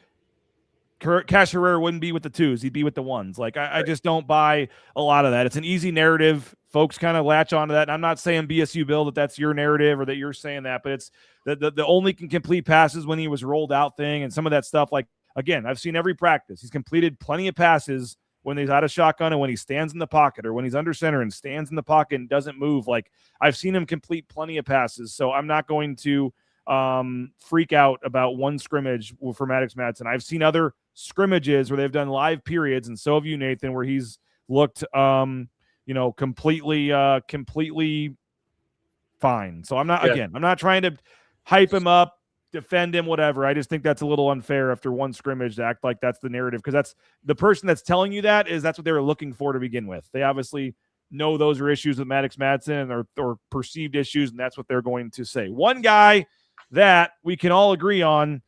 Cash Herrera wouldn't be with the 2s. He'd be with the 1s. Like, I just don't buy a lot of that. It's an easy narrative. Folks kind of latch onto that. And I'm not saying BSU Bill that that's your narrative or that you're saying that, but it's the only can complete passes when he was rolled out thing and some of that stuff. Like, again, I've seen every practice. He's completed plenty of passes when he's out of shotgun and when he stands in the pocket or when he's under center and stands in the pocket and doesn't move. Like, I've seen him complete plenty of passes. So I'm not going to freak out about one scrimmage for Maddox Madsen. I've seen other scrimmages where they've done live periods, and so have you, Nathan, where he's looked, completely fine. So I'm not trying to hype him up, defend him, whatever. I just think that's a little unfair after one scrimmage to act like that's the narrative, because that's the person that's telling you that's what they were looking for to begin with. They obviously know those are issues with Maddox Madsen or perceived issues, and that's what they're going to say. One guy that we can all agree on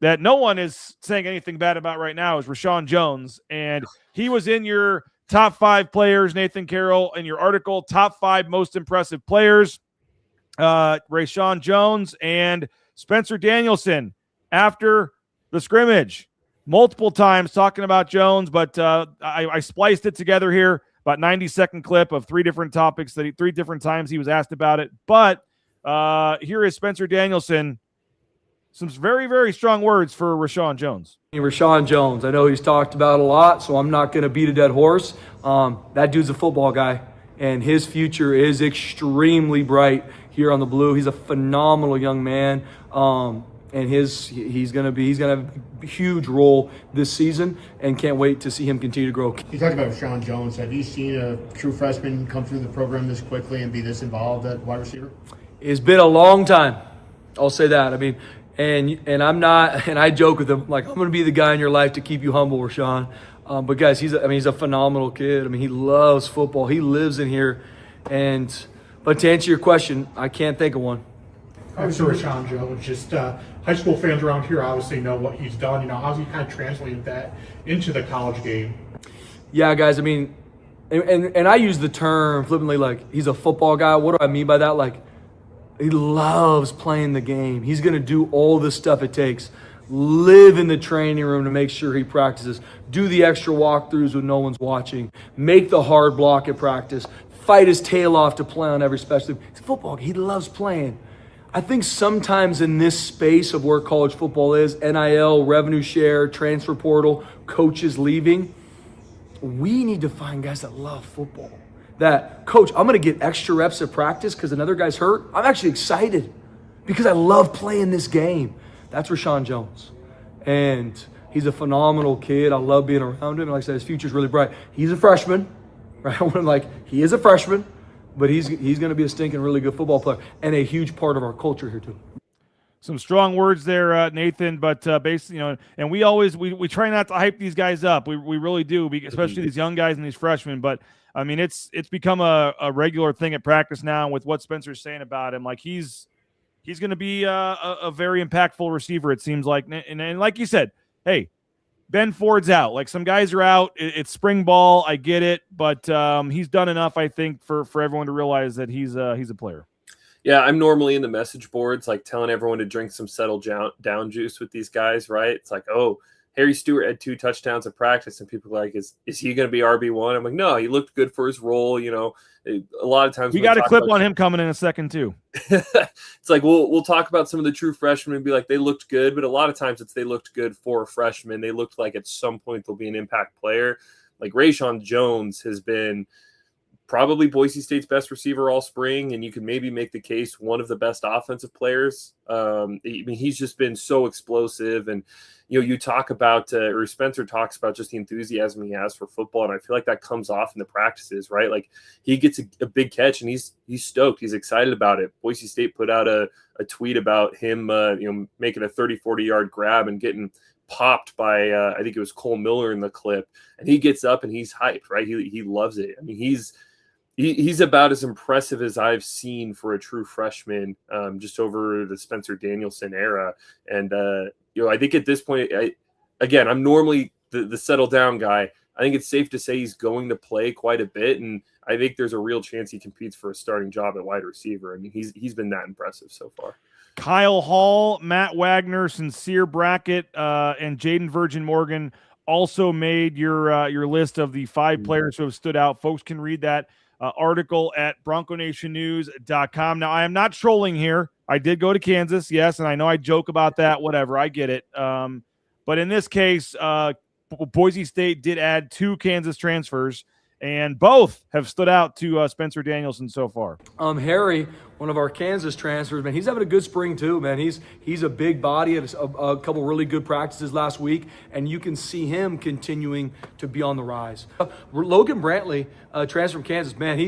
that no one is saying anything bad about right now is Rashawn Jones, and he was in your top 5 players, Nathan Carroll, in your article, top 5 most impressive players. Rashawn Jones and Spencer Danielson after the scrimmage multiple times talking about Jones, but I spliced it together here, about 90-second clip of 3 different topics 3 different times he was asked about it. But here is Spencer Danielson. Some very, very strong words for Rashawn Jones. Rashawn Jones, I know he's talked about a lot, so I'm not going to beat a dead horse. That dude's a football guy, and his future is extremely bright here on the Blue. He's a phenomenal young man, and he's going to have a huge role this season, and can't wait to see him continue to grow. You talked about Rashawn Jones. Have you seen a true freshman come through the program this quickly and be this involved at wide receiver? It's been a long time. I'll say that. I mean, and I'm not, and I joke with him, like, I'm going to be the guy in your life to keep you humble, Rashawn. But guys, he's a phenomenal kid. I mean, he loves football. He lives in here. But to answer your question, I can't think of one. Obviously, Rashawn Jones, just high school fans around here obviously know what he's done. How's he kind of translated that into the college game? Yeah, guys, I mean, and I use the term flippantly, like, he's a football guy. What do I mean by that? Like, he loves playing the game. He's going to do all the stuff it takes. Live in the training room to make sure he practices. Do the extra walkthroughs when no one's watching. Make the hard block at practice. Fight his tail off to play on every special. He's a football guy. He loves playing. I think sometimes in this space of where college football is, NIL, revenue share, transfer portal, coaches leaving, we need to find guys that love football. That, coach, I'm going to get extra reps at practice because another guy's hurt. I'm actually excited because I love playing this game. That's Rashawn Jones. And he's a phenomenal kid. I love being around him. And like I said, his future's really bright. He's a freshman, right? He is a freshman, but he's going to be a stinking really good football player and a huge part of our culture here too. Some strong words there, Nathan, but basically, and we try not to hype these guys up. We really do, especially these young guys and these freshmen, but I mean, it's become a regular thing at practice now with what Spencer's saying about him. Like, he's going to be a very impactful receiver, it seems like. And like you said, hey, Ben Ford's out. Like, some guys are out. It's spring ball. I get it, but he's done enough, I think, for everyone to realize that he's a player. Yeah, I'm normally in the message boards, like telling everyone to drink some settle down juice with these guys, right? It's like, oh, Harry Stewart had 2 touchdowns at practice, and people are like, is he going to be RB1? I'm like, no, he looked good for his role. You know, a lot of times we got a clip on him coming in a second too. It's like we'll talk about some of the true freshmen and be like, they looked good, but a lot of times it's they looked good for a freshman. They looked like at some point they'll be an impact player. Like Rayshawn Jones has been probably Boise State's best receiver all spring, and you can maybe make the case one of the best offensive players. I mean, he's just been so explosive, and you talk about or Spencer talks about just the enthusiasm he has for football, and I feel like that comes off in the practices, right? Like he gets a big catch, and he's stoked, he's excited about it. Boise State put out a tweet about him, making a 30-40 yard grab and getting popped by I think it was Cole Miller in the clip, and he gets up and he's hyped, right? He loves it. I mean, he's about as impressive as I've seen for a true freshman, just over the Spencer Danielson era. And I think at this point, I'm normally the settle down guy. I think it's safe to say he's going to play quite a bit, and I think there's a real chance he competes for a starting job at wide receiver. I mean, he's been that impressive so far. Kyle Hall, Matt Wagner, Sincere Brackett, and Jaden Virgin Morgan also made your list of the 5 players who have stood out. Folks can read that article at BroncoNationNews.com. Now, I am not trolling here. I did go to Kansas, yes, and I know I joke about that. Whatever, I get it. But in this case, Boise State did add 2 Kansas transfers, and both have stood out to Spencer Danielson so far. Harry, one of our Kansas transfers, man, he's having a good spring too, man. He's a big body, had a couple really good practices last week, and you can see him continuing to be on the rise. Logan Brantley, transfer from Kansas, man,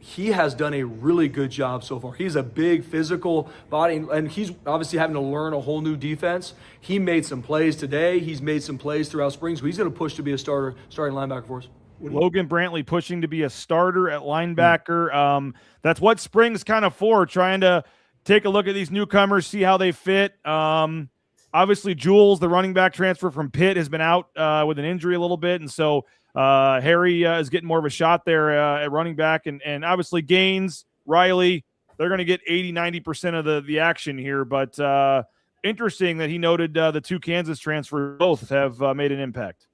he has done a really good job so far. He's a big physical body, and he's obviously having to learn a whole new defense. He made some plays today. He's made some plays throughout spring, so he's going to push to be a starting linebacker for us. Logan Brantley pushing to be a starter at linebacker. That's what spring's kind of for, trying to take a look at these newcomers, see how they fit. Obviously, Jules, the running back transfer from Pitt, has been out with an injury a little bit, and so Harry is getting more of a shot there at running back. And obviously Gaines, Riley, they're going to get 80-90% of the action here. But interesting that he noted the 2 Kansas transfers both have made an impact.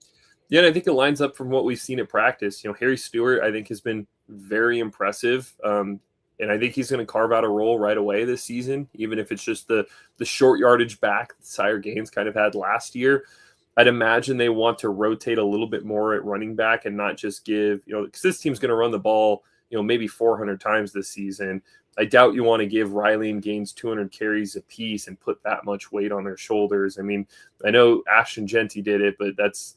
Yeah, and I think it lines up from what we've seen at practice. Harry Stewart, I think, has been very impressive. And I think he's going to carve out a role right away this season, even if it's just the short yardage back that Sire Gaines kind of had last year. I'd imagine they want to rotate a little bit more at running back and not just give, because this team's going to run the ball, maybe 400 times this season. I doubt you want to give Riley and Gaines 200 carries apiece and put that much weight on their shoulders. I mean, I know Ashton Genty did it, but that's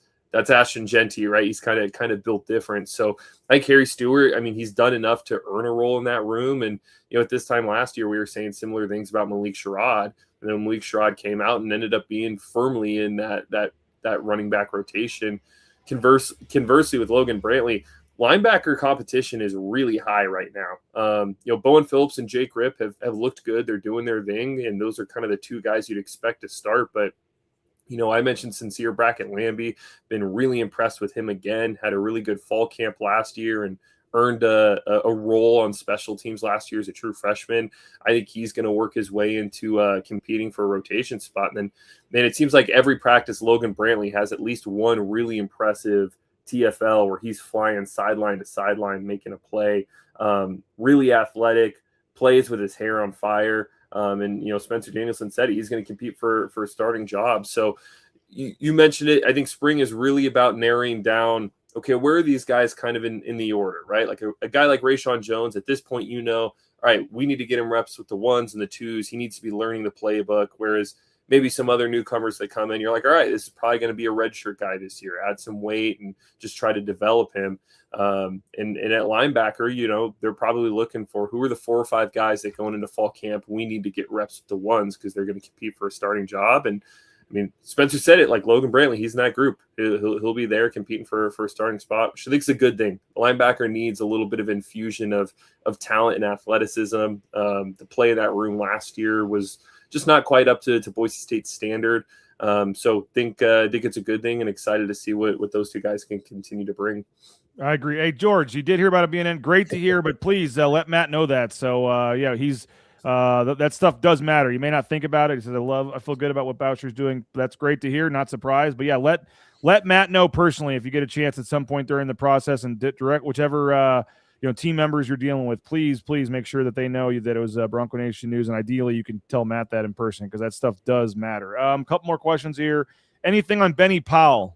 Ashton Genty, right? He's kind of built different. So like Harry Stewart, I mean, he's done enough to earn a role in that room. And, at this time last year, we were saying similar things about Malik Sherrod. And then Malik Sherrod came out and ended up being firmly in that running back rotation. Conversely with Logan Brantley, linebacker competition is really high right now. Bowen Phillips and Jake Ripp have looked good. They're doing their thing. And those are kind of the 2 guys you'd expect to start. But I mentioned Sincere Brackett Lambie, been really impressed with him again, had a really good fall camp last year and earned a role on special teams last year as a true freshman. I think he's going to work his way into competing for a rotation spot. And then, it seems like every practice, Logan Brantley has at least one really impressive TFL where he's flying sideline to sideline, making a play. Really athletic, plays with his hair on fire. And Spencer Danielson said he's going to compete for a starting job. So you mentioned it. I think spring is really about narrowing down, okay, where are these guys kind of in the order, right? Like a guy like Rayshawn Jones, at this point, all right, we need to get him reps with the 1s and the 2s. He needs to be learning the playbook. Whereas maybe some other newcomers that come in, you're like, all right, this is probably going to be a redshirt guy this year. Add some weight and just try to develop him. And at linebacker, they're probably looking for who are the 4 or 5 guys that going into fall camp. We need to get reps with the 1s because they're going to compete for a starting job. And I mean, Spencer said it, like Logan Brantley, he's in that group. He'll be there competing for a starting spot, which I think is a good thing. The linebacker needs a little bit of infusion of talent and athleticism. The play in that room last year was just not quite up to Boise State's standard. So think it's a good thing, and excited to see what those two guys can continue to bring. I agree. Hey, George, you did hear about a BNN. Great to hear, but please let Matt know that. So, he's that stuff does matter. You may not think about it. He says, I feel good about what Boucher's doing. That's great to hear. Not surprised. But, yeah, let Matt know personally if you get a chance at some point during the process and direct whichever team members you're dealing with. Please make sure that they know that it was Bronco Nation News, and ideally you can tell Matt that in person because that stuff does matter. A couple more questions here. Anything on Benny Powell?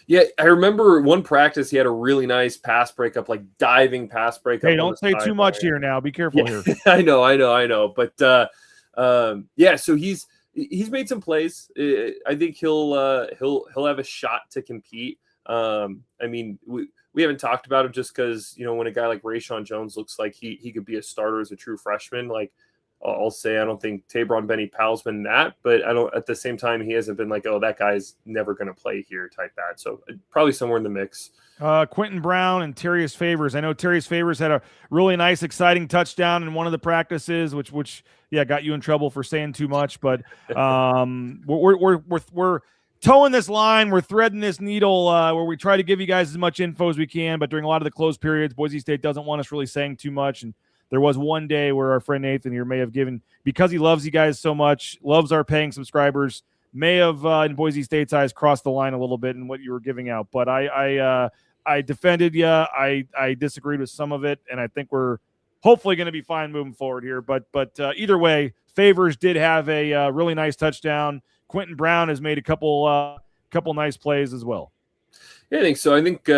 Yeah, I remember one practice he had a really nice pass breakup, like diving pass breakup. Hey, don't say too much here now. Be careful here. I know. But so he's made some plays. I think he'll have a shot to compete. I mean, we haven't talked about him just because when a guy like Rayshon Jones looks like he could be a starter as a true freshman, like. I'll say I don't think Tabron Benny Powell's been that, but I don't. At the same time, he hasn't been like, oh, that guy's never going to play here type that. So probably somewhere in the mix. Quentin Brown and Terrius Favors. I know Terrius Favors had a really nice, exciting touchdown in one of the practices, which got you in trouble for saying too much. But we're towing this line. We're threading this needle where we try to give you guys as much info as we can. But during a lot of the closed periods, Boise State doesn't want us really saying too much. And there was one day where our friend Nathan here may have given, because he loves you guys so much, loves our paying subscribers, may have, in Boise State's eyes, crossed the line a little bit in what you were giving out. But I defended you. I disagreed with some of it, and I think we're hopefully going to be fine moving forward here. But either way, Favors did have a really nice touchdown. Quentin Brown has made a couple nice plays as well. Yeah, I think so. I think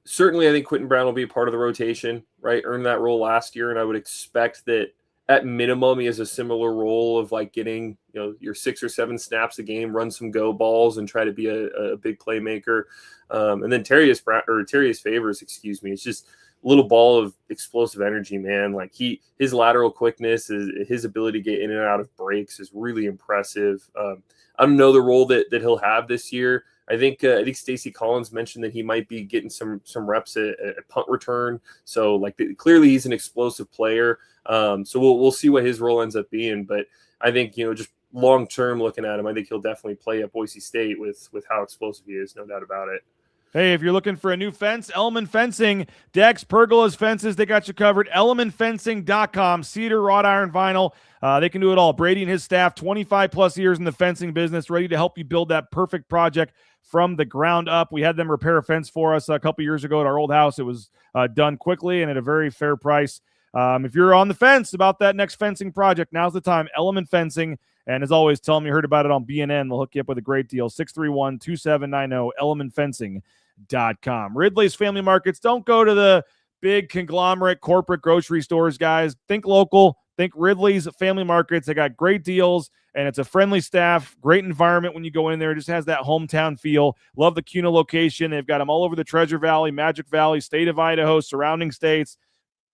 certainly I think Quentin Brown will be a part of the rotation, right? Earned that role last year, and I would expect that at minimum he has a similar role of like getting your 6 or 7 snaps a game, run some go balls, and try to be a big playmaker. And then Terrius Favors, it's just a little ball of explosive energy, man. Like his lateral quickness, his ability to get in and out of breaks is really impressive. I don't know the role that he'll have this year. I think Stacey Collins mentioned that he might be getting some reps at punt return. So clearly he's an explosive player. So we'll see what his role ends up being. But I think just long term looking at him, I think he'll definitely play at Boise State with how explosive he is, no doubt about it. Hey, if you're looking for a new fence, Element Fencing, decks, pergolas, fences, they got you covered. ElementFencing.com, cedar, wrought iron, vinyl. They can do it all. Brady and his staff, 25 plus years in the fencing business, ready to help you build that perfect project from the ground up. We had them repair a fence for us a couple years ago at our old house. It was done quickly and at a very fair price. If you're on the fence about that next fencing project, now's the time. Element Fencing. And as always, tell them you heard about it on BNN. They'll hook you up with a great deal. 631-2790, elementfencing.com. Ridley's Family Markets. Don't go to the big conglomerate corporate grocery stores, guys. Think local. Think Ridley's Family Markets. They got great deals, and it's a friendly staff, great environment when you go in there. It just has that hometown feel. Love the Kuna location. They've got them all over the Treasure Valley, Magic Valley, state of Idaho, surrounding states.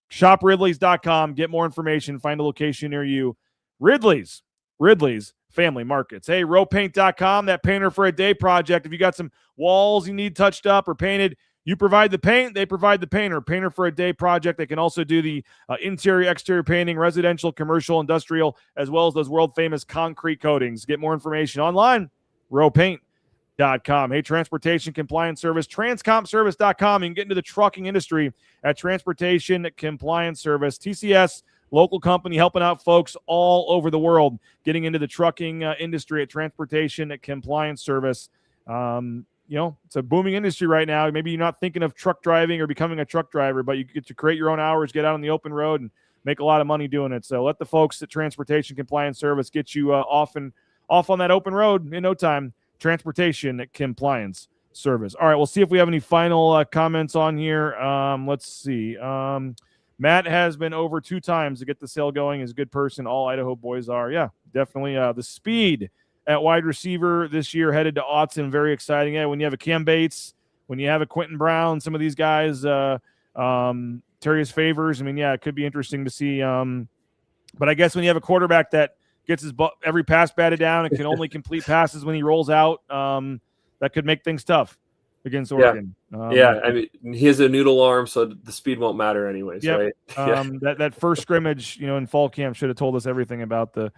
Shop Ridley's.com. Get more information. Find a location near you. Ridley's Family Markets. Hey, rowpaint.com, that painter for a day project. If you got some walls you need touched up or painted, you provide the paint, they provide the painter. Painter for a day project. They can also do the interior, exterior painting, residential, commercial, industrial, as well as those world-famous concrete coatings. Get more information online, rowpaint.com. Hey, Transportation Compliance Service, transcompservice.com. You can get into the trucking industry at Transportation Compliance Service. TCS, local company helping out folks all over the world, getting into the trucking industry at Transportation Compliance Service. It's a booming industry right now. Maybe you're not thinking of truck driving or becoming a truck driver, but you get to create your own hours, get out on the open road, and make a lot of money doing it. So let the folks at Transportation Compliance Service get you off on that open road in no time. Transportation Compliance Service. All right, we'll see if we have any final comments on here. Let's see. Matt has been over 2 times to get the sale going. He's a good person. All Idaho boys are. Yeah, definitely. The speed at wide receiver this year headed to Autzen. Very exciting. Yeah, when you have a Cam Bates, when you have a Quentin Brown, some of these guys, Terrius Favors. I mean, yeah, it could be interesting to see. But I guess when you have a quarterback that gets every pass batted down and can only complete passes when he rolls out, that could make things tough against Oregon. I mean, he has a noodle arm, so the speed won't matter anyways, right? That first scrimmage, in fall camp should have told us everything about the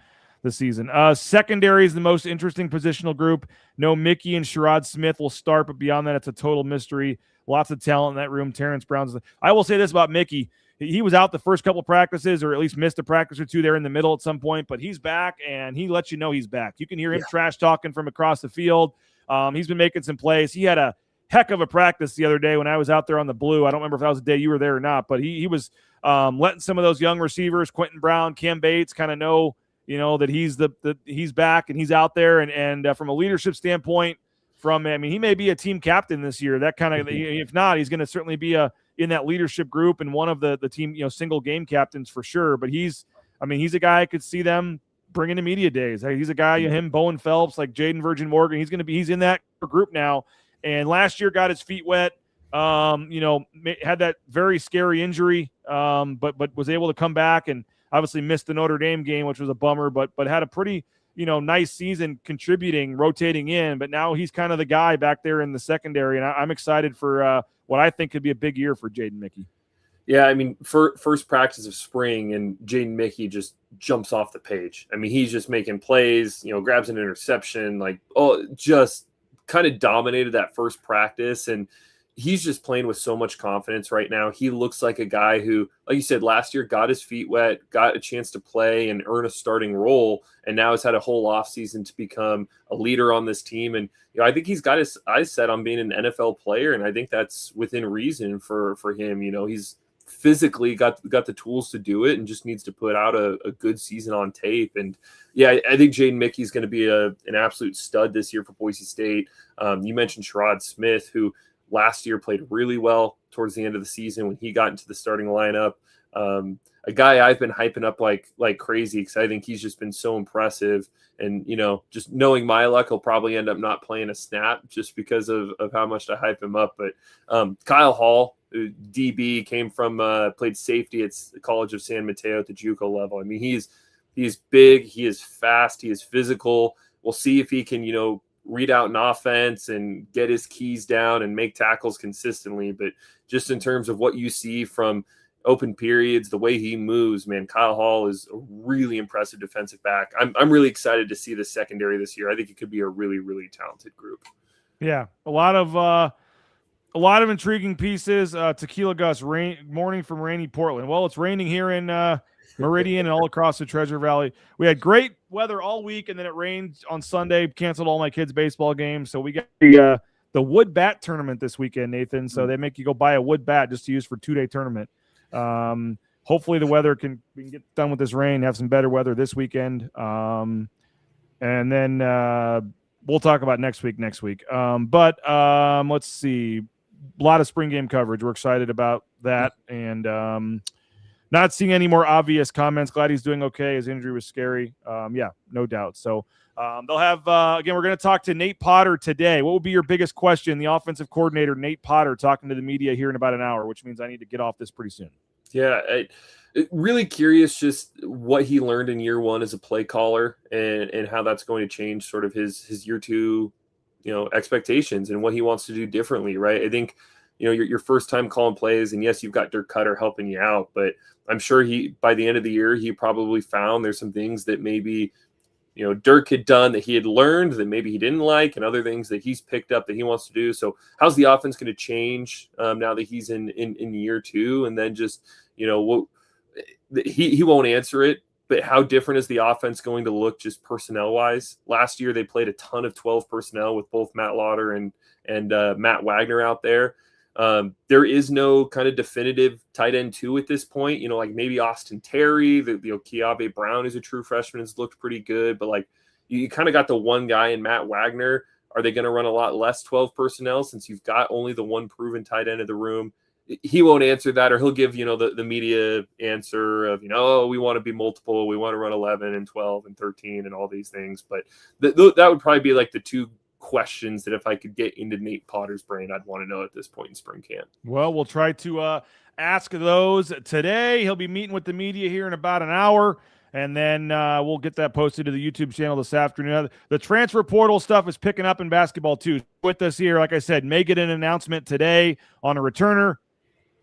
season. Secondary is the most interesting positional group. No, Mickey and Sherrod Smith will start, but beyond that, it's a total mystery. Lots of talent in that room. Terrence Brown's. I will say this about Mickey. He was out the first couple practices, or at least missed a practice or two there in the middle at some point, but he's back, and he lets you know he's back. You can hear him trash talking from across the field. He's been making some plays. He had a heck of a practice the other day when I was out there on the blue. I don't remember if that was the day you were there or not, but he was letting some of those young receivers, Quentin Brown, Cam Bates, kind of know, that he's back and he's out there. And from a leadership standpoint, he may be a team captain this year. That kind of, if not, he's going to certainly be in that leadership group and one of the team, single game captains for sure. But he's a guy I could see them bringing to media days. He's a guy, him, Bowen Phelps, like Jaden Virgin Morgan. He's in that group now. And last year got his feet wet. Had that very scary injury, but was able to come back and obviously missed the Notre Dame game, which was a bummer, but had a pretty, nice season contributing, rotating in. But now he's kind of the guy back there in the secondary, and I'm excited for what I think could be a big year for Jaden Mickey. Yeah, I mean, first practice of spring, and Jaden Mickey just jumps off the page. I mean, he's just making plays, grabs an interception, just kind of dominated that first practice, and he's just playing with so much confidence right now. He looks like a guy who, like you said, last year got his feet wet, got a chance to play and earn a starting role, and now has had a whole offseason to become a leader on this team. And I think he's got his eyes set on being an NFL player, and I think that's within reason for him. He's physically got the tools to do it and just needs to put out a good season on tape. And I think Jaden Mickey's going to be an absolute stud this year for Boise State. You mentioned Sherrod Smith, who last year played really well towards the end of the season when he got into the starting lineup. A guy I've been hyping up like crazy because I think he's just been so impressive. And, just knowing my luck, he'll probably end up not playing a snap just because of how much I hype him up. But Kyle Hall, DB, came from played safety at the College of San Mateo at the JUCO level. I mean, he's big, he is fast, he is physical. We'll see if he can, read out an offense and get his keys down and make tackles consistently. But just in terms of what you see from open periods, the way he moves, man, Kyle Hall is a really impressive defensive back. I'm really excited to see the secondary this year. I think it could be a really, really talented group. Yeah, a lot of intriguing pieces. Tequila Gus, morning from rainy Portland. Well, it's raining here in Meridian and all across the Treasure Valley. We had great weather all week, and then it rained on Sunday, canceled all my kids' baseball games. So we got the wood bat tournament this weekend, Nathan. So they make you go buy a wood bat just to use for 2-day tournament. Hopefully the weather we can get done with this rain, have some better weather this weekend. And then we'll talk about next week. But let's see. A lot of spring game coverage. We're excited about that. And not seeing any more obvious comments. Glad he's doing okay. His injury was scary. Yeah, no doubt. So they'll have, again, we're going to talk to Nate Potter today. What would be your biggest question? The offensive coordinator, Nate Potter, talking to the media here in about an hour, which means I need to get off this pretty soon. Yeah, really curious just what he learned in year one as a play caller and how that's going to change sort of his year two, expectations and what he wants to do differently, right? I think, your first time calling plays, and yes, you've got Dirk Cutter helping you out, but I'm sure by the end of the year, he probably found there's some things that maybe, Dirk had done that he had learned that maybe he didn't like, and other things that he's picked up that he wants to do. So how's the offense going to change now that he's in year two? And then just, he won't answer it, but how different is the offense going to look just personnel wise? Last year, they played a ton of 12 personnel with both Matt Lauder and Matt Wagner out there. There is no kind of definitive tight end 2 at this point, like maybe Austin Terry, Keave Brown is a true freshman, has looked pretty good, but like you kind of got the one guy in Matt Wagner. Are they going to run a lot less 12 personnel since you've got only the one proven tight end in the room? He won't answer that, or he'll give, the media answer of, we want to be multiple. We want to run 11 and 12 and 13 and all these things. But that would probably be like the two questions that if I could get into Nate Potter's brain, I'd want to know at this point in spring camp. Well, we'll try to ask those today. He'll be meeting with the media here in about an hour. And then we'll get that posted to the YouTube channel this afternoon. The transfer portal stuff is picking up in basketball too. With us here, like I said, may get an announcement today on a returner.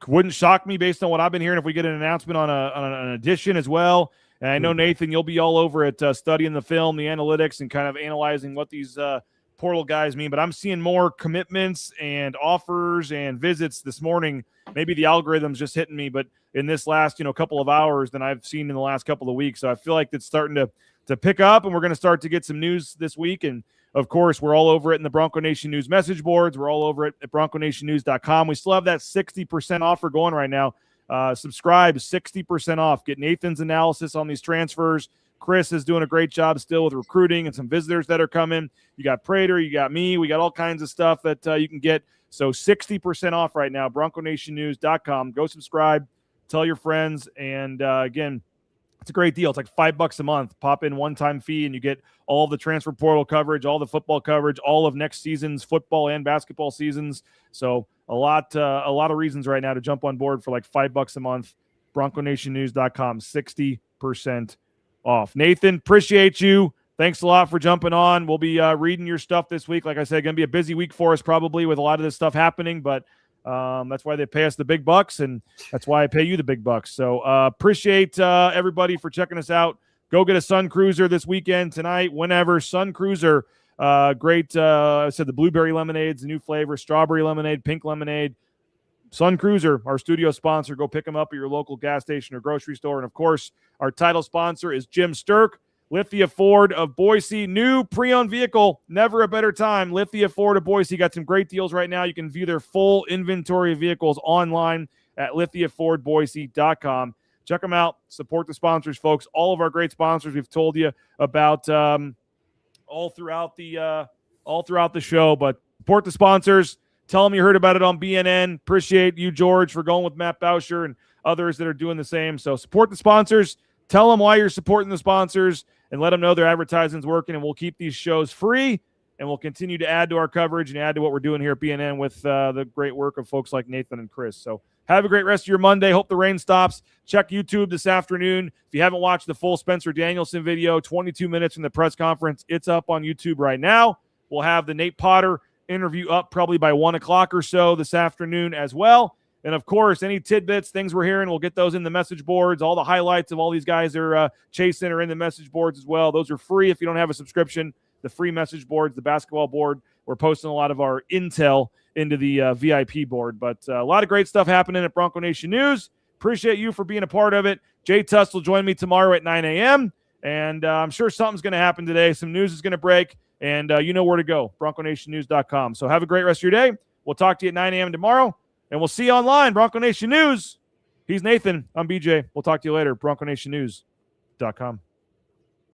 Wouldn't shock me based on what I've been hearing if we get an announcement on an addition as well. And I know, Nathan, you'll be all over it studying the film, the analytics, and kind of analyzing what these portal guys mean. But I'm seeing more commitments and offers and visits this morning. Maybe the algorithm's just hitting me, but in this last couple of hours than I've seen in the last couple of weeks. So I feel like it's starting to pick up, and we're going to start to get some news this week. And of course, we're all over it in the Bronco Nation News message boards. We're all over it at BroncoNationNews.com. We still have that 60% offer going right now. Subscribe, 60% off. Get Nathan's analysis on these transfers. Chris is doing a great job still with recruiting and some visitors that are coming. You got Prater, you got me. We got all kinds of stuff that you can get. So 60% off right now, BroncoNationNews.com. Go subscribe, tell your friends, and again, it's a great deal. It's like $5 a month. Pop in one-time fee, and you get all of the transfer portal coverage, all the football coverage, all of next season's football and basketball seasons. So a lot of reasons right now to jump on board for like $5 a month. BroncoNationNews.com, 60% off. Nathan, appreciate you. Thanks a lot for jumping on. We'll be reading your stuff this week. Like I said, going to be a busy week for us probably with a lot of this stuff happening, but that's why they pay us the big bucks, and that's why I pay you the big bucks. So appreciate everybody for checking us out. Go get a Sun Cruiser this weekend, tonight, whenever. Sun Cruiser, great. I said the blueberry lemonade's a new flavor, strawberry lemonade, pink lemonade. Sun Cruiser, our studio sponsor. Go pick them up at your local gas station or grocery store. And, of course, our title sponsor is Jim Sturk, Lithia Ford of Boise. New pre-owned vehicle, never a better time. Lithia Ford of Boise got some great deals right now. You can view their full inventory of vehicles online at lithiafordboise.com. Check them out. Support the sponsors, folks. All of our great sponsors we've told you about all throughout the show. But support the sponsors. Tell them you heard about it on BNN. Appreciate you, George, for going with Matt Bauscher and others that are doing the same. So support the sponsors. Tell them why you're supporting the sponsors, and let them know their advertising's working, and we'll keep these shows free, and we'll continue to add to our coverage and add to what we're doing here at BNN with the great work of folks like Nathan and Chris. So have a great rest of your Monday. Hope the rain stops. Check YouTube this afternoon. If you haven't watched the full Spencer Danielson video, 22 minutes from the press conference, it's up on YouTube right now. We'll have the Nate Potter interview up probably by 1 o'clock or so this afternoon as well. And, of course, any tidbits, things we're hearing, we'll get those in the message boards. All the highlights of all these guys are chasing are in the message boards as well. Those are free if you don't have a subscription. The free message boards, the basketball board, we're posting a lot of our intel into the VIP board. But a lot of great stuff happening at Bronco Nation News. Appreciate you for being a part of it. Jay Tuss will join me tomorrow at 9 a.m., and I'm sure something's going to happen today. Some news is going to break, and you know where to go, BroncoNationNews.com. So have a great rest of your day. We'll talk to you at 9 a.m. tomorrow. And we'll see you online, Bronco Nation News. He's Nathan. I'm BJ. We'll talk to you later, BroncoNationNews.com.